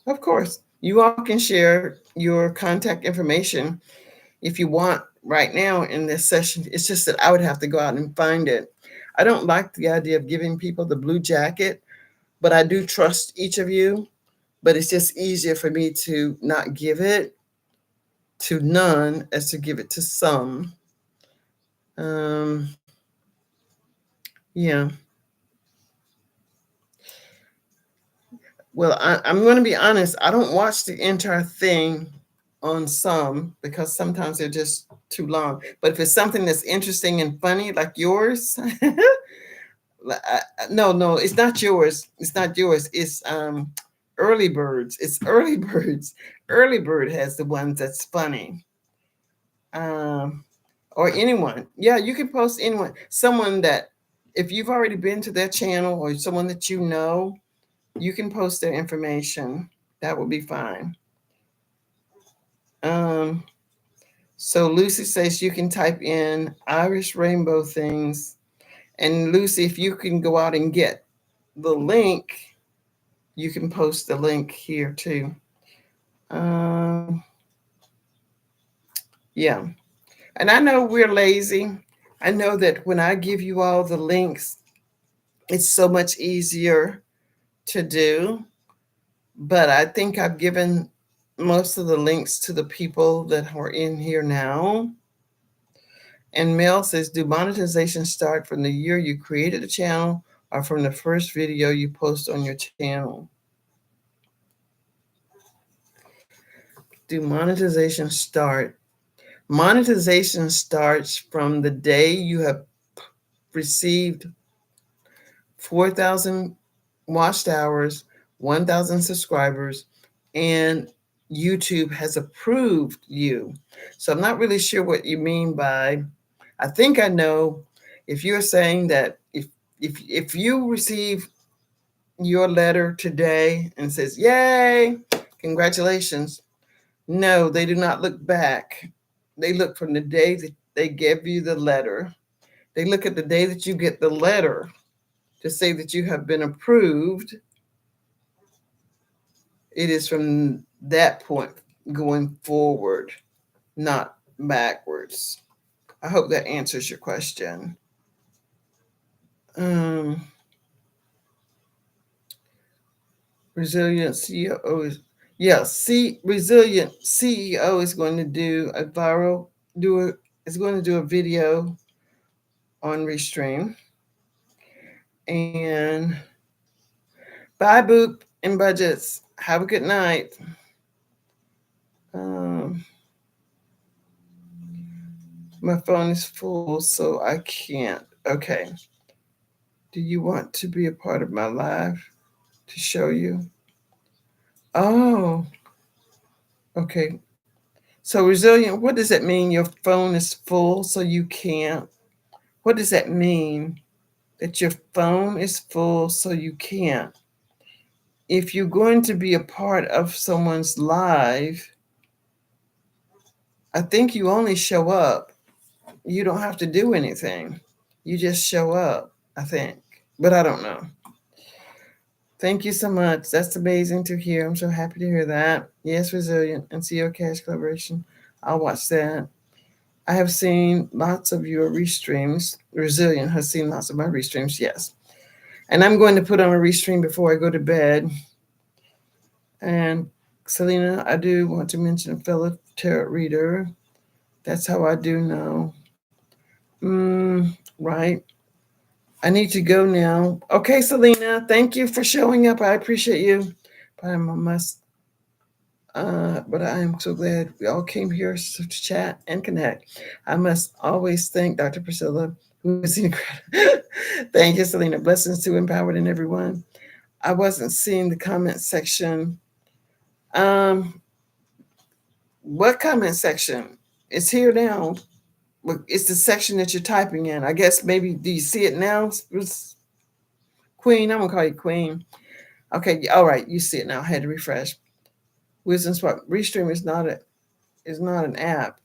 of course. You all can share your contact information if you want right now in this session. It's just that I would have to go out and find it. I don't like the idea of giving people the blue jacket, but I do trust each of you. But it's just easier for me to not give it to none as to give it to some. Um, yeah. Well, I'm going to be honest. I don't watch the entire thing on some because sometimes they're just too long. But if it's something that's interesting and funny like yours, no, it's not yours. It's not yours. It's Early Birds. It's Early Birds. Early Bird has the ones that's funny. Um, or anyone. Yeah, you can post anyone. Someone that, if you've already been to their channel or someone that you know, you can post their information. That will be fine. Um, so Lucy says you can type in Irish rainbow things. And Lucy, if you can go out and get the link, you can post the link here too. Um, yeah. And I know we're lazy. I know that when I give you all the links, it's so much easier to do. But I think I've given most of the links to the people that are in here now. And Mel says, do monetization start from the year you created the channel or from the first video you post on your channel? Do monetization start? Monetization starts from the day you have received 4,000 watched hours, 1,000 subscribers, and YouTube has approved you. So I'm not really sure what you mean by, I think I know if you're saying that if you receive your letter today and says, "Yay, congratulations." No, they do not look back. They look from the day that they gave you the letter. They look at the day that you get the letter to say that you have been approved. It is from that point going forward, not backwards. I hope that answers your question. Um, Resilient CEO is, yeah. Resilient CEO is going to do a viral do a is going to do a video on Restream. And bye, Boop and Budgets. Have a good night. Um, my phone is full, so I can't. Okay. Do you want to be a part of my live to show you? Oh, okay. So resilient, what does that mean? Your phone is full, so you can't. What does that mean? That your phone is full, so you can't. If you're going to be a part of someone's live, I think you only show up. You don't have to do anything. You just show up, I think. But I don't know. Thank you so much. That's amazing to hear. I'm so happy to hear that. Yes, resilient and CEO Cash Collaboration. I'll watch that. I have seen lots of your restreams. Resilient has seen lots of my restreams, yes. And I'm going to put on a restream before I go to bed. And Selena, I do want to mention a fellow tarot reader. That's how I do know. Right. I need to go now. Okay, Selena, thank you for showing up. I appreciate you. But I must. But I am so glad we all came here to chat and connect. I must always thank Dr. Priscilla, who is incredible. Thank you, Selena. Blessings to Empowered and everyone. I wasn't seeing the comment section. Um, what comment section? It's here now. It's the section that you're typing in. I guess maybe do you see it now? Queen, I'm gonna call you Queen. Okay, all right, you see it now. I had to refresh. Wisdom Spark Restream is not an app.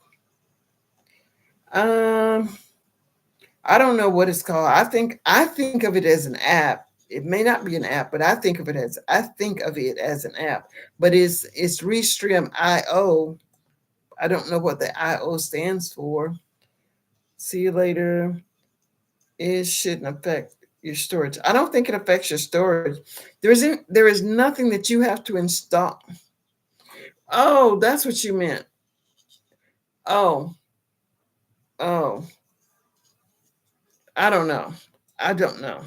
Um, I don't know what it's called. I think of it as an app. It may not be an app, but I think of it as an app. But it's Restream IO. I don't know what the IO stands for. See you later. It shouldn't affect your storage. I don't think it affects your storage. There is nothing that you have to install. Oh, that's what you meant. Oh, oh, I don't know. I don't know.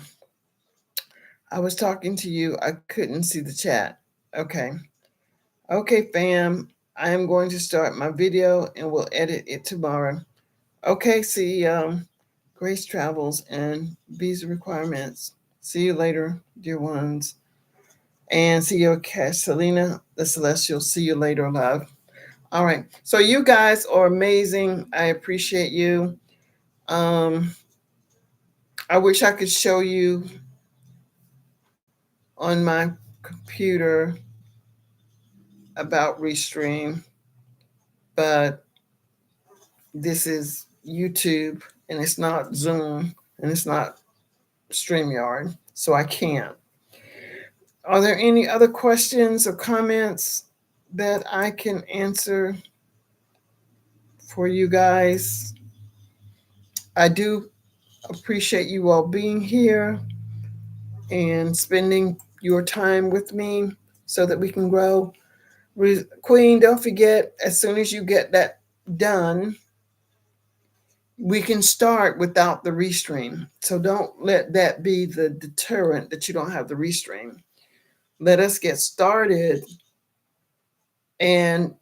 I was talking to you. I couldn't see the chat. Okay. Okay, fam. I am going to start my video and we'll edit it tomorrow. Okay, see Grace Travels and Visa Requirements. See you later, dear ones. And see you, Cash Selena, the Celestial. See you later, love. All right. So you guys are amazing. I appreciate you. Um, I wish I could show you on my computer about Restream, but this is YouTube and it's not Zoom and it's not StreamYard, so I can't. Are there any other questions or comments that I can answer for you guys? I do appreciate you all being here and spending your time with me so that we can grow. Queen, don't forget, as soon as you get that done, we can start without the restream. So don't let that be the deterrent that you don't have the restream. Let us get started, and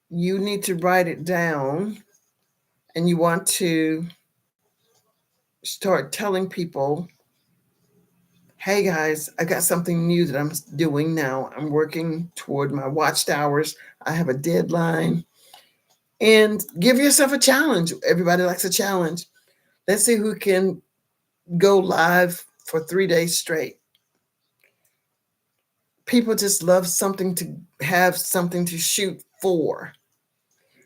you need to write it down, and you want to start telling people Hey guys, I got something new that I'm doing now. I'm working toward my watchtowers. I have a deadline. And give yourself a challenge. Everybody likes a challenge. Let's see who can go live for 3 days straight. People just love something to have something to shoot for.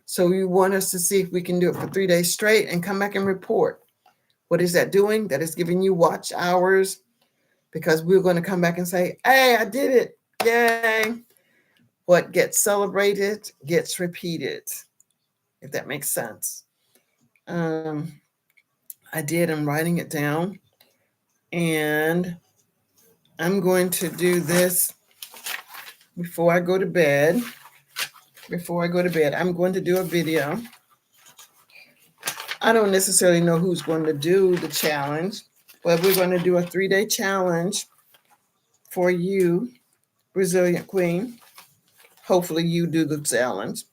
So you want us to see if we can do it for 3 days straight and come back and report. What is that doing? That is giving you watch hours, because we're going to come back and say, hey, I did it. Yay. What gets celebrated gets repeated, if that makes sense. Um, I did. I'm writing it down. And I'm going to do this before I go to bed. Before I go to bed, I'm going to do a video. I don't necessarily know who's going to do the challenge, but we're going to do a 3-day challenge for you, Resilient Queen. Hopefully you do the challenge.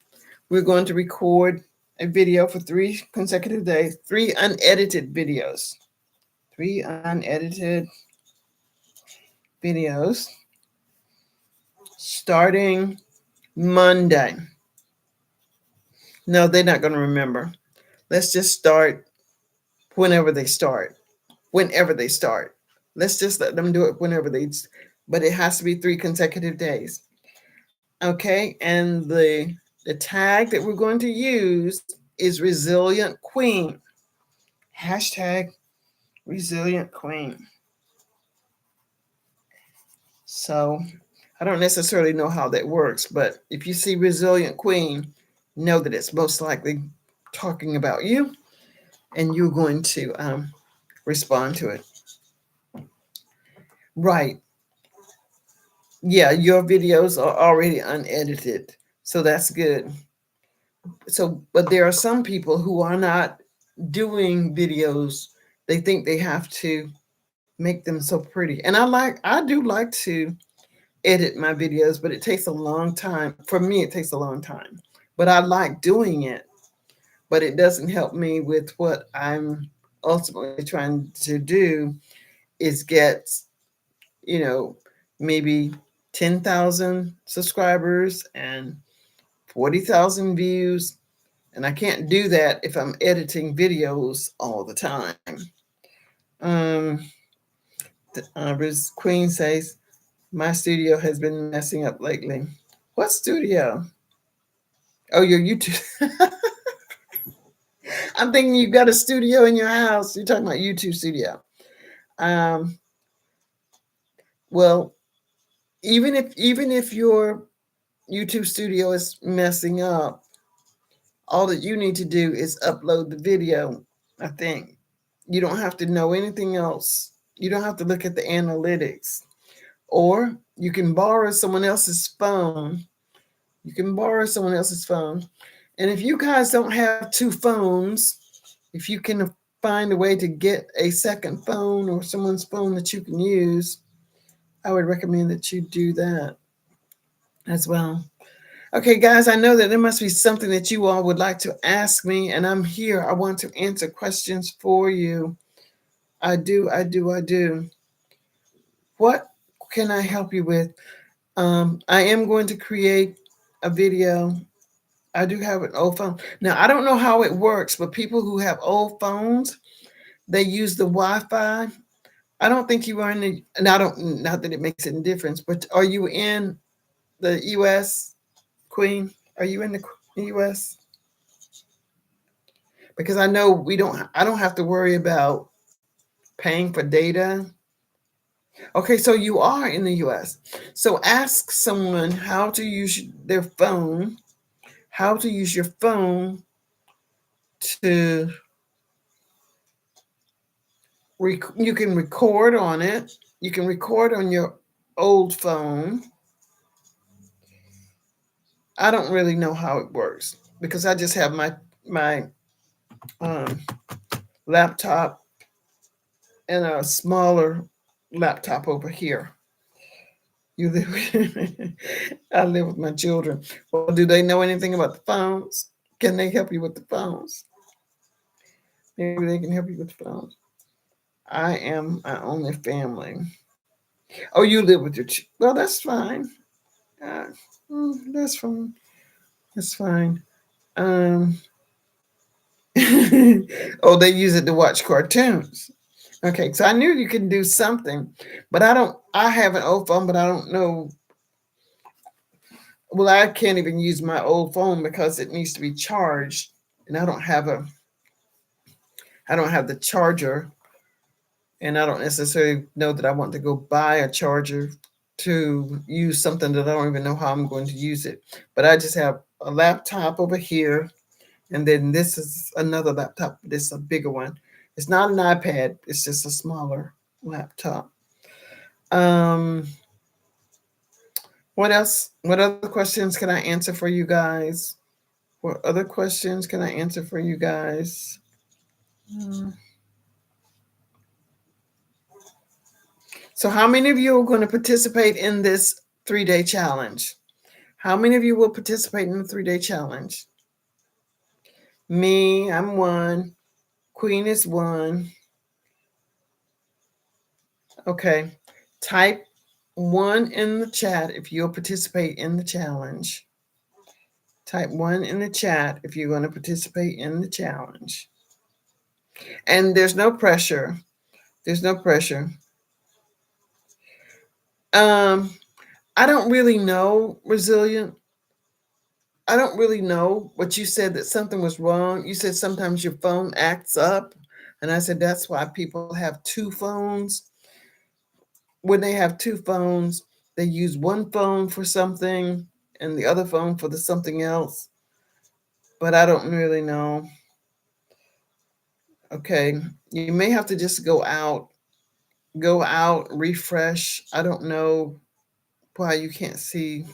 We're going to record a video for 3 consecutive days, 3 unedited videos. 3 unedited videos starting Monday. No, they're not going to remember. Let's just start whenever they start. Whenever they start. Let's just let them do it whenever but it has to be 3 consecutive days. Okay, and the tag that we're going to use is Resilient Queen. Hashtag Resilient Queen. So I don't necessarily know how that works, but if you see Resilient Queen, know that it's most likely talking about you, and you're going to respond to it. Right. Yeah, your videos are already unedited. So that's good. So, but there are some people who are not doing videos. They think they have to make them so pretty. And I do like to edit my videos, but it takes a long time. For me, it takes a long time. But I like doing it. But it doesn't help me with what I'm ultimately trying to do, is get, you know, maybe 10,000 subscribers and 40,000 views. And I can't do that if I'm editing videos all the time. Um, Queen says, my studio has been messing up lately. What studio? Oh, your YouTube. I'm thinking you've got a studio in your house. You're talking about YouTube studio. Um, well, even if your YouTube studio is messing up, all that you need to do is upload the video. I think you don't have to know anything else. You don't have to look at the analytics, or you can borrow someone else's phone. You can borrow someone else's phone. And if you guys don't have 2 phones, if you can find a way to get a second phone or someone's phone that you can use, I would recommend that you do that as well. Okay, guys, I know that there must be something that you all would like to ask me, and I'm here. I want to answer questions for you. I do. What can I help you with? I am going to create a video. I do have an old phone. Now, I don't know how it works, but people who have old phones, they use the Wi-Fi. I don't think you are in the, and I don't, not that it makes any difference, but are you in the US, Queen? Are you in the US? Because I know I don't have to worry about paying for data. Okay, so you are in the US. So ask someone how to use their phone, how to use your phone to, you can record on it. You can record on your old phone. I don't really know how it works because I just have my um, laptop and a smaller laptop over here. You live. I live with my children. Well, do they know anything about the phones? Can they help you with the phones? Maybe they can help you with the phones. I am my only family. Oh, you live with your well, that's fine. Uh, that's fine. That's fine. Um, oh, they use it to watch cartoons. Okay, so I knew you could do something, but I don't. I have an old phone, but I don't know. Well, I can't even use my old phone because it needs to be charged, and I don't have a. I don't have the charger, and I don't necessarily know that I want to go buy a charger to use something that I don't even know how I'm going to use it. But I just have a laptop over here, and then this is another laptop. This is a bigger one. It's not an iPad. It's just a smaller laptop. Um, what else? What other questions can I answer for you guys? What other questions can I answer for you guys? Hmm. So, how many of you are going to participate in this 3-day challenge? How many of you will participate in the 3-day challenge? Me, I'm one. Queen is one. Okay. Type one in the chat if you'll participate in the challenge. Type one in the chat if you're going to participate in the challenge. And there's no pressure. There's no pressure. Um, I don't really know, Resilient. I don't really know what you said that something was wrong. You said sometimes your phone acts up. And I said that's why people have two phones. When they have two phones, they use one phone for something and the other phone for the something else. But I don't really know. Okay. You may have to just go out, refresh. I don't know why you can't see.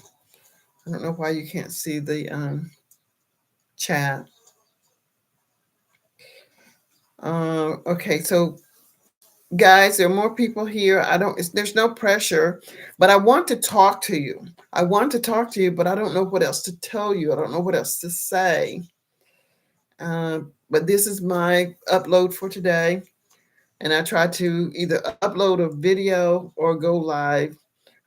I don't know why you can't see the chat. Okay, so guys, there are more people here. I don't. There's no pressure, but I want to talk to you. I want to talk to you, but I don't know what else to tell you. I don't know what else to say. But this is my upload for today, and I try to either upload a video or go live.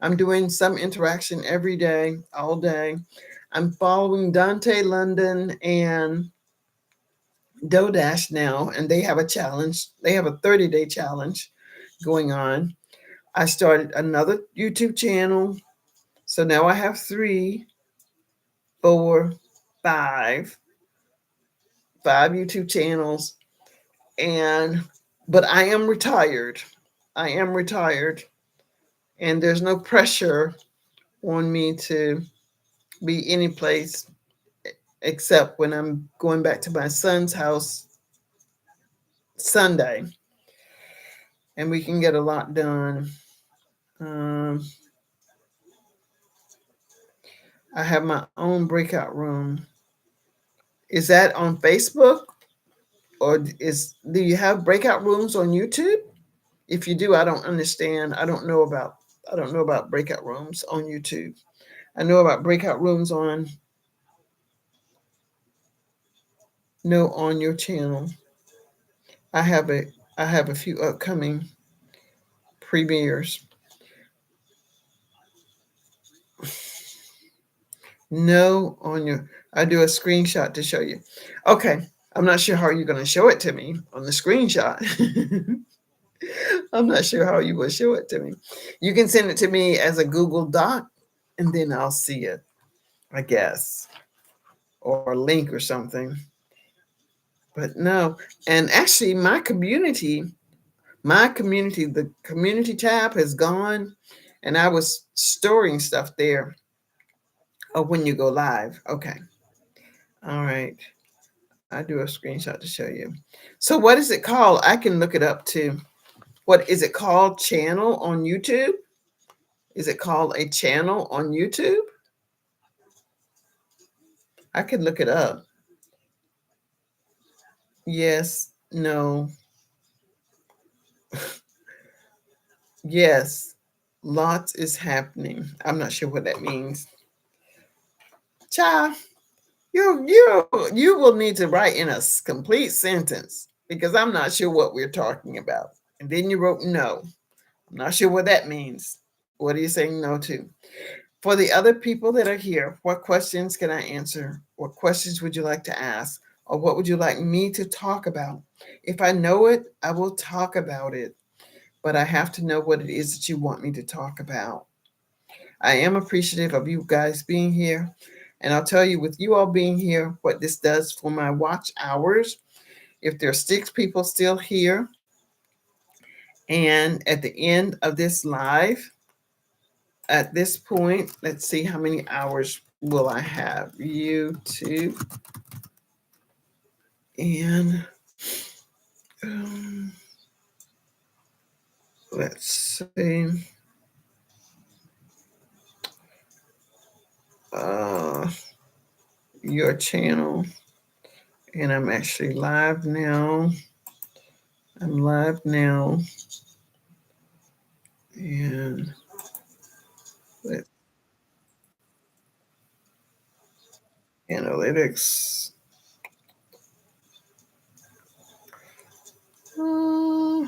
I'm doing some interaction every day, all day. I'm following Dante London and Dodash now, and they have a challenge. They have a 30-day challenge going on. I started another YouTube channel. So now I have 3, 4, 5 YouTube channels. And but I am retired. I am retired. And there's no pressure on me to be any place except when I'm going back to my son's house Sunday. And we can get a lot done. Um, I have my own breakout room. Is that on Facebook? Or do you have breakout rooms on YouTube? If you do, I don't understand. I don't know about breakout rooms on YouTube. I know about breakout rooms on no on your channel. I have a I have a few upcoming premieres. No on your I do a screenshot to show you. Okay. I'm not sure how you're going to show it to me on the screenshot. I'm not sure how you will show it to me. You can send it to me as a Google Doc and then I'll see it, I guess, or a link or something. But no. And actually, the community tab has gone, and I was storing stuff there. Oh, when you go live. Okay. All right. I do a screenshot to show you. So, what is it called? I can look it up too. What is it called? Channel on YouTube? Is it called a channel on YouTube? I can look it up. Yes, no, yes. Lots is happening. I'm not sure what that means. Child, you will need to write in a complete sentence because I'm not sure what we're talking about. And then you wrote no. I'm not sure what that means. What are you saying no to? For the other people that are here, what questions can I answer? What questions would you like to ask? Or what would you like me to talk about? If I know it, I will talk about it. But I have to know what it is that you want me to talk about. I am appreciative of you guys being here. And I'll tell you, with you all being here, what this does for my watch hours. If there are 6 people still here, and at the end of this live, at this point, let's see how many hours will I have. YouTube and um, let's see. Uh, your channel, and I'm actually live now. I'm live now, and let analytics. Uh,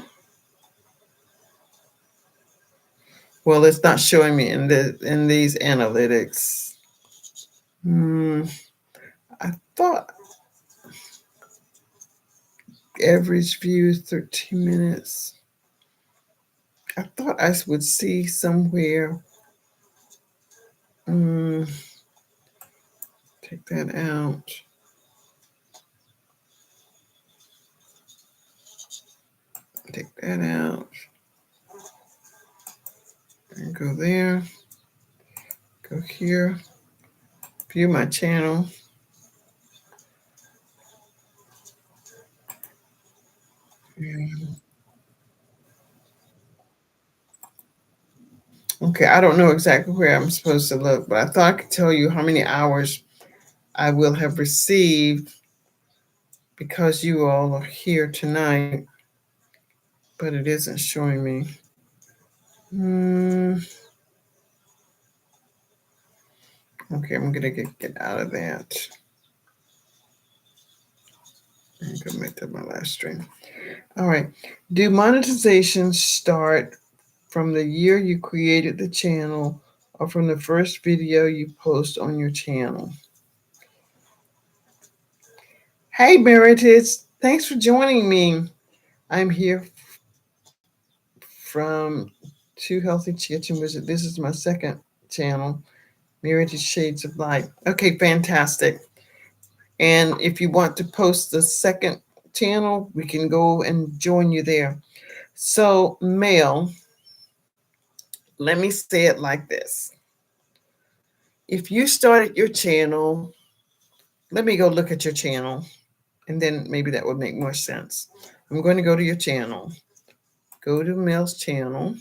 well, it's not showing me in these analytics. I thought average view 13 minutes. I thought I would see somewhere. Take that out. Take that out. And go there. Go here. View my channel. Okay, I don't know exactly where I'm supposed to look, but I thought I could tell you how many hours I will have received because you all are here tonight, but it isn't showing me. Okay, I'm gonna get out of that. I'm gonna make that my last stream. All right. Do monetization start from the year you created the channel or from the first video you post on your channel? Hey, Meritus. Thanks for joining me. I'm here from Two Healthy Kitchen Wizard. This is my second channel, Meritus Shades of Light. Okay, fantastic. And if you want to post the second channel, we can go and join you there. So, Mel, let me say it like this. If you started your channel, let me go look at your channel, and then maybe that would make more sense. I'm going to go to your channel. Go to Mel's channel.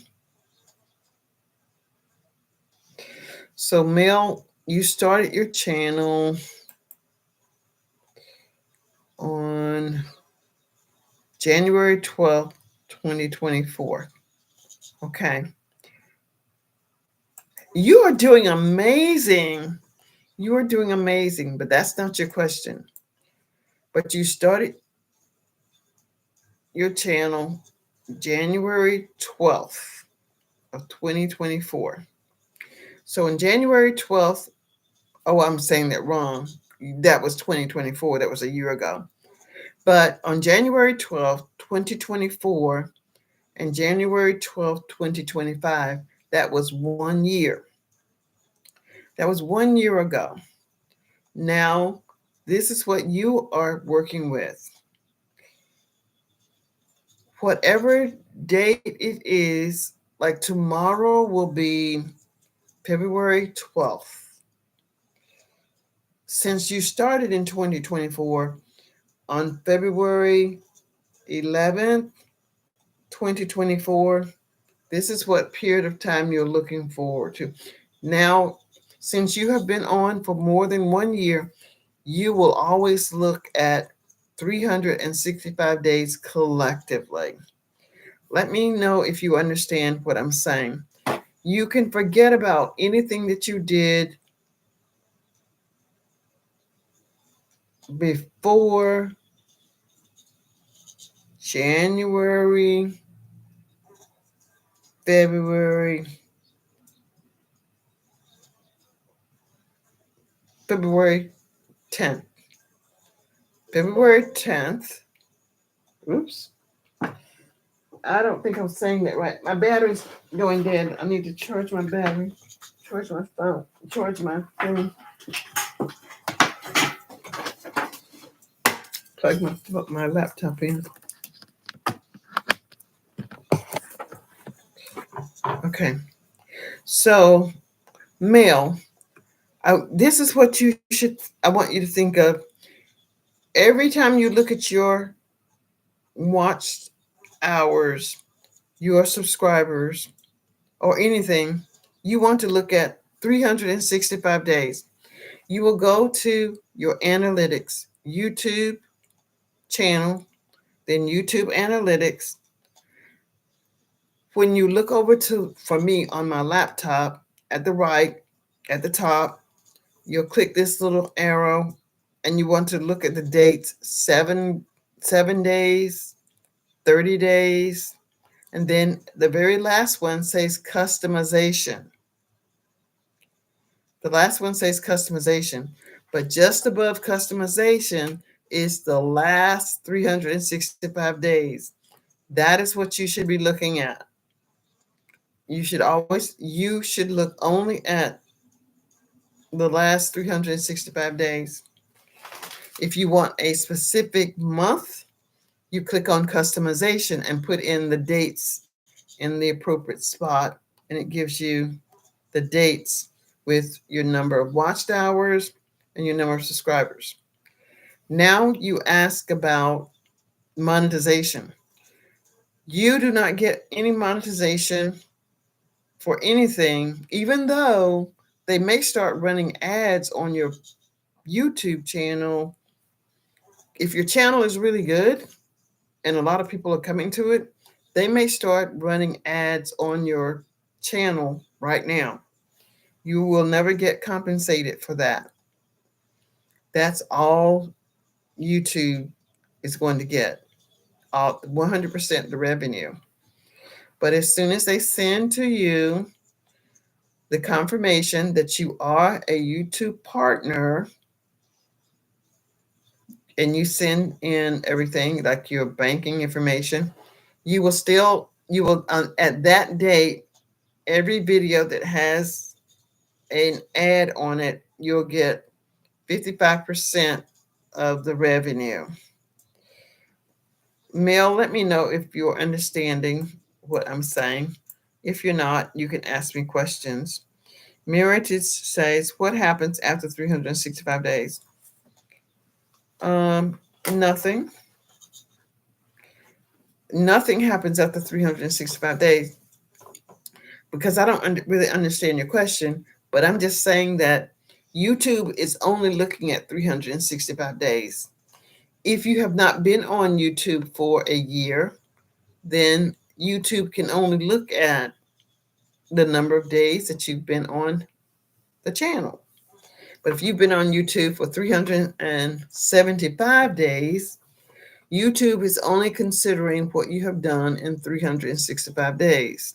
So, Mel, you started your channel on January 12th, 2024. Okay. You are doing amazing. You are doing amazing, but that's not your question. But you started your channel January 12th of 2024. So in January 12th, oh, I'm saying that wrong. That was 2024. That was a year ago. But on January 12th, 2024, and January 12th, 2025, that was 1 year. That was 1 year ago. Now, this is what you are working with. Whatever date it is, like tomorrow will be February 12th. Since you started in 2024, on February 11th, 2024, this is what period of time you're looking forward to. Now, since you have been on for more than 1 year, you will always look at 365 days collectively. Let me know if you understand what I'm saying. You can forget about anything that you did before January, February, February 10th. February 10th. Oops. I don't think I'm saying that right. My battery's going dead. I need to charge my battery, charge my phone, charge my thing, plug my laptop in. Okay. So, mail. This is what I want you to think of. Every time you look at your watched hours, your subscribers, or anything, you want to look at 365 days. You will go to your analytics, YouTube channel, then YouTube analytics. When you look over to, for me on my laptop, at the right, at the top, you'll click this little arrow and you want to look at the dates, 7 days, 30 days, and then the very last one says customization. The last one says customization, but just above customization is the last 365 days. That is what you should be looking at. You should look only at the last 365 days. If you want a specific month, you click on customization and put in the dates in the appropriate spot, and it gives you the dates with your number of watched hours and your number of subscribers. Now you ask about monetization. You do not get any monetization for anything, even though they may start running ads on your YouTube channel. If your channel is really good and a lot of people are coming to it, they may start running ads on your channel right now. You will never get compensated for that. That's all YouTube is going to get, all 100% the revenue. But as soon as they send to you the confirmation that you are a YouTube partner, and you send in everything like your banking information, you will at that date, every video that has an ad on it, you'll get 55% of the revenue. Mel, let me know if you're understanding what I'm saying. If you're not, you can ask me questions. Meritage says, what happens after 365 days? Nothing. Nothing happens after 365 days because I don't really understand your question, but I'm just saying that YouTube is only looking at 365 days. If you have not been on YouTube for a year, then YouTube can only look at the number of days that you've been on the channel. But if you've been on YouTube for 375 days, YouTube is only considering what you have done in 365 days.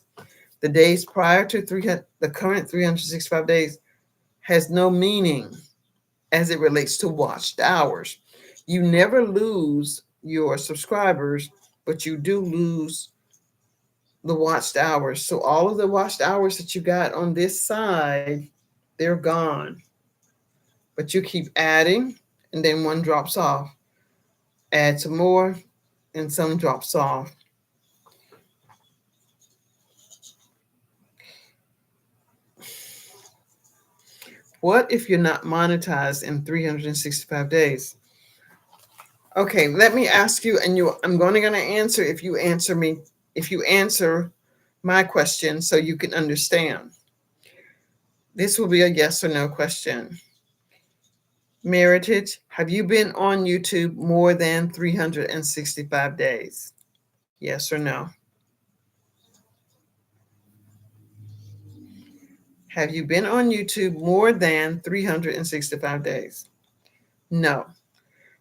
The days prior to the current 365 days has no meaning as it relates to watched hours. You never lose your subscribers, but you do lose the watched hours. So all of the watched hours that you got on this side, they're gone. But you keep adding, and then one drops off. Add some more, and some drops off. What if you're not monetized in 365 days? Okay, let me ask you, and I'm going to answer if you answer my question so you can understand. This will be a yes or no question. Meritage, have you been on YouTube more than 365 days? Yes or no? Have you been on YouTube more than 365 days? No.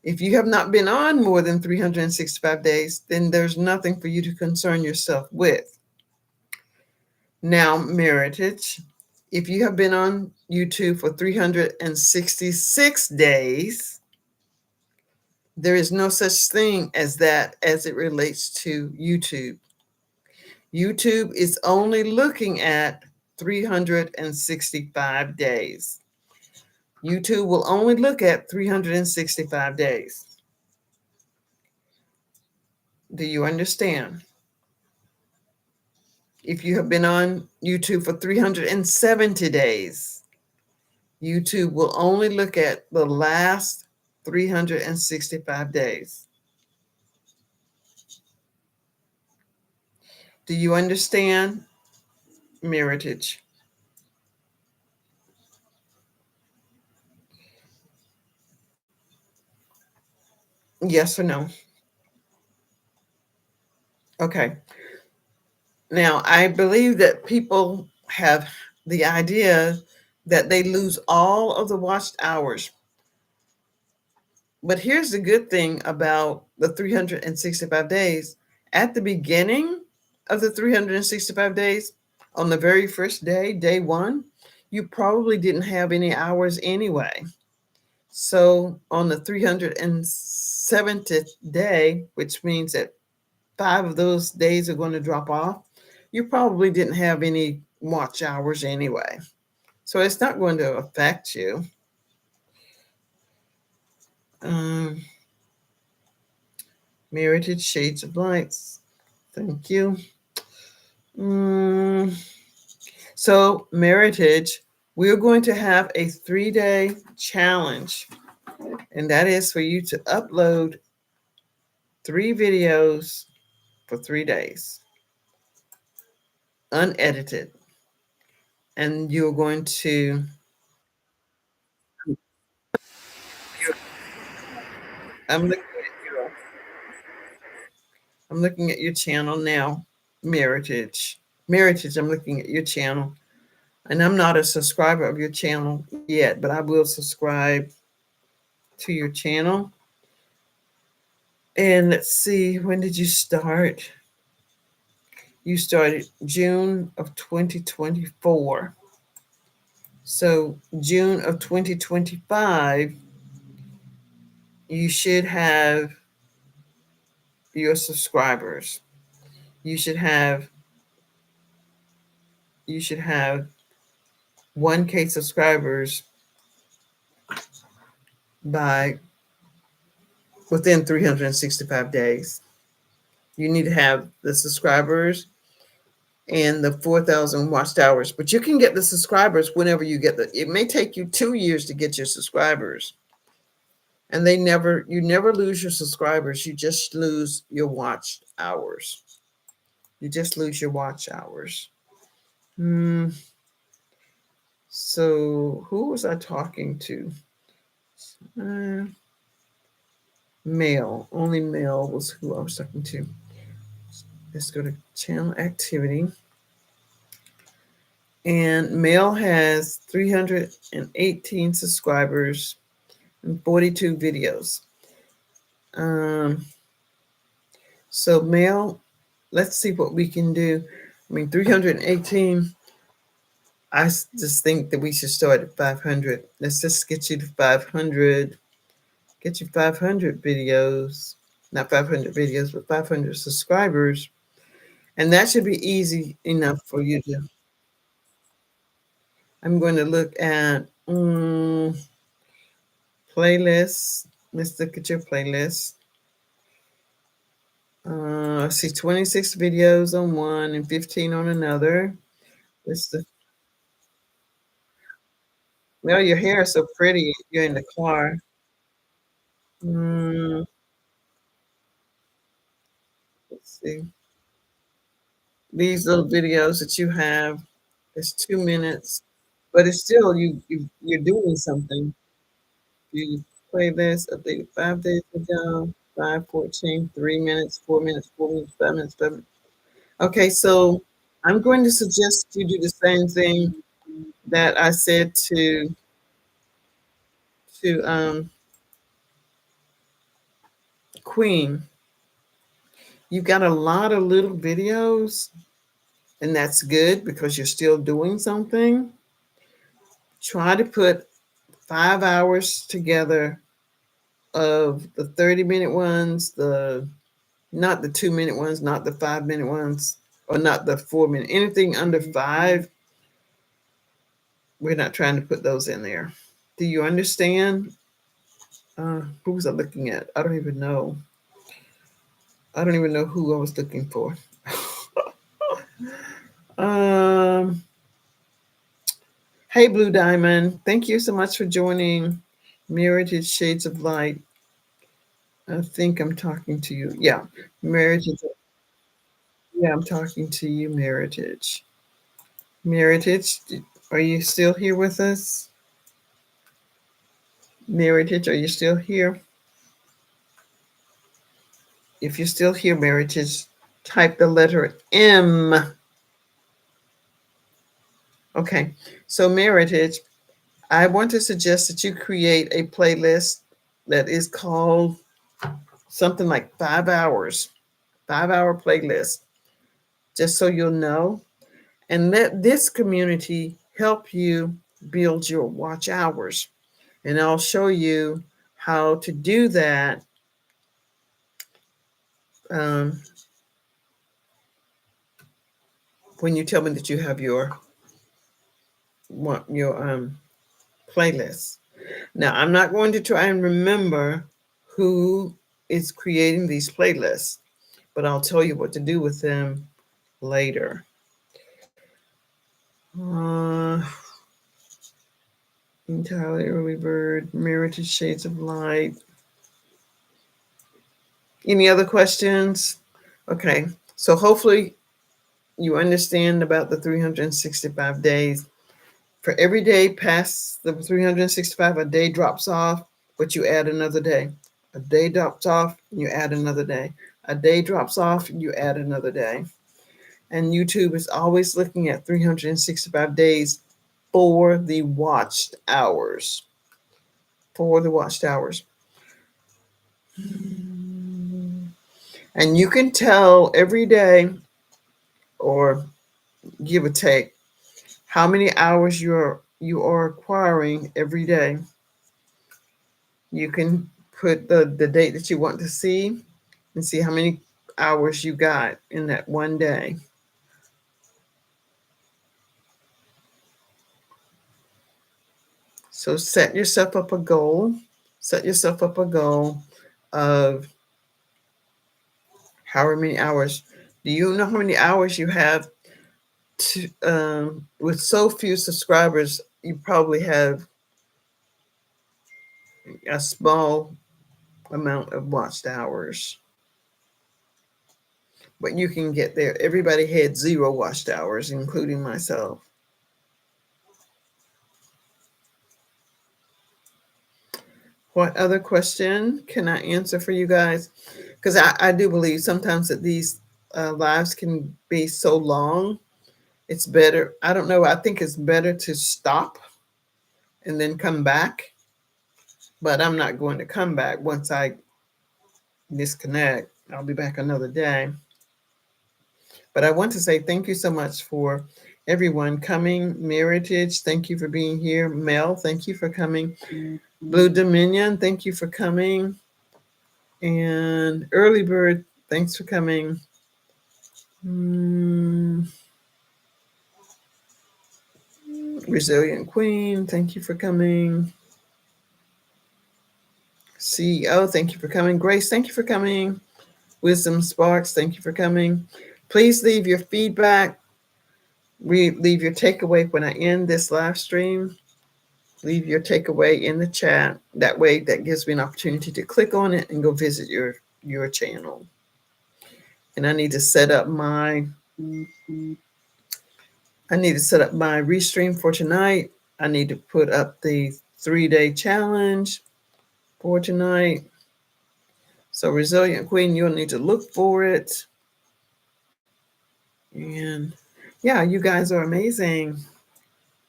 If you have not been on more than 365 days, then there's nothing for you to concern yourself with. Now, Meritage, if you have been on YouTube for 366 days, there is no such thing as that as it relates to YouTube. YouTube is only looking at 365 days. YouTube will only look at 365 days. Do you understand? If you have been on YouTube for 370 days, YouTube will only look at the last 365 days. Do you understand, Meritage? Yes or no? Okay. Now, I believe that people have the idea that they lose all of the watched hours. But here's the good thing about the 365 days. At the beginning of the 365 days, on the very first day, day one, you probably didn't have any hours anyway. So on the 370th day, which means that 5 of those days are going to drop off, you probably didn't have any watch hours anyway. So it's not going to affect you. Um, Merited Shades of Lights. Thank you. So, Meritage, we're going to have a 3-day challenge, and that is for you to upload 3 videos for 3 days, unedited. And you're going to, I'm looking at your, I'm looking at your channel now, Meritage. Meritage, I'm looking at your channel. And I'm not a subscriber of your channel yet, but I will subscribe to your channel. And let's see, when did you start? You started June of 2024. So June of 2025, you should have your subscribers. You should have 1K subscribers by within 365 days. You need to have the subscribers and the 4,000 watched hours, but you can get the subscribers whenever you get it may take you 2 years to get your subscribers. And you never lose your subscribers. You just lose your watch hours. You just lose your watch hours. So who was I talking to? Male. Only male was who I was talking to. Let's go to channel activity. And male has 318 subscribers and 42 videos. So male, let's see what we can do. I mean, 318. I just think that we should start at 500. Let's just get you to 500. Get you 500 videos. Not 500 videos, but 500 subscribers. And that should be easy enough for you to. I'm going to look at playlists. Let's look at your playlist. I see 26 videos on one and 15 on another. Well, your hair is so pretty. You're in the car. Mm, let's see. These little videos that you have, it's 2 minutes, but it's still you're doing something. You play this updated 5 days ago, 5:14, 3 minutes, 4 minutes, 4 minutes, 5 minutes, 5 minutes. Okay, so I'm going to suggest you do the same thing that I said to Queen. You've got a lot of little videos, and that's good because you're still doing something. Try to put 5 hours together of the 30-minute ones, the not the 2-minute ones, not the 5-minute ones, or not the 4-minute. Anything under 5, we're not trying to put those in there. Do you understand? Who was I looking at? I don't even know. I don't even know who I was looking for. um, hey, Blue Diamond. Thank you so much for joining Merited Shades of Light. I think I'm talking to you. Yeah, Meritage. Yeah, I'm talking to you, Meritage. Meritage, are you still here with us? Meritage, are you still here? If you're still here, Meritage, type the letter M. Okay, so Meritage, I want to suggest that you create a playlist that is called something like 5 hours, 5 hour playlist, just so you'll know. And let this community help you build your watch hours. And I'll show you how to do that um, when you tell me that you have your playlist. Now, I'm not going to try and remember who is creating these playlists, but I'll tell you what to do with them later. Uh, Entirely early bird, merited shades of light. Any other questions? Okay, so hopefully you understand about the 365 days. For every day past the 365, a day drops off, but you add another day. A day drops off, you add another day. A day drops off, you add another day. And YouTube is always looking at 365 days for the watched hours. For the watched hours. And you can tell every day, or give or take, how many hours you are acquiring every day. You can put the date that you want to see and see how many hours you got in that one day. So set yourself up a goal. Set yourself up a goal of however many hours. Do you know how many hours you have to, with so few subscribers? You probably have a small amount of watched hours, but you can get there. Everybody had 0 watched hours, including myself. What other question can I answer for you guys? Because I do believe sometimes that these lives can be so long. It's better. I don't know. I think it's better to stop and then come back. But I'm not going to come back once I disconnect. I'll be back another day. But I want to say thank you so much for everyone coming. Meritage, thank you for being here. Mel, thank you for coming. Blue Dominion, thank you for coming. And Early Bird, thanks for coming. Resilient Queen, thank you for coming. CEO, thank you for coming. Grace, thank you for coming. Wisdom Sparks, thank you for coming. Please leave your feedback. Leave your takeaway when I end this live stream. Leave your takeaway in the chat. That way, that gives me an opportunity to click on it and go visit your channel. And I need to set up my restream for tonight. I need to put up the 3-day challenge for tonight. So Resilient Queen, you'll need to look for it. And yeah, you guys are amazing.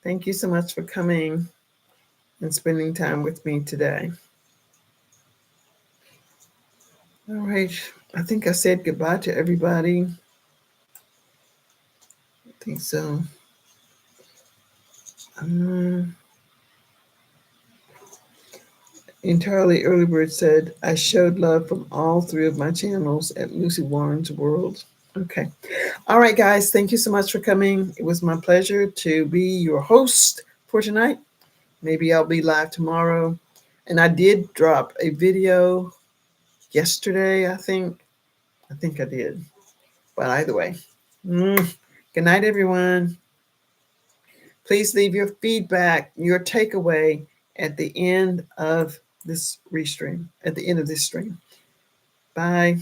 Thank you so much for coming and spending time with me today. All right. I think I said goodbye to everybody. I think so. Entirely Early Bird said, I showed love from all three of my channels at Lucy Warren's World. Okay. All right, guys. Thank you so much for coming. It was my pleasure to be your host for tonight. Maybe I'll be live tomorrow. And I did drop a video yesterday, I think. I think I did. But either way. Good night, everyone. Please leave your feedback, your takeaway at the end of this restream, at the end of this stream. Bye.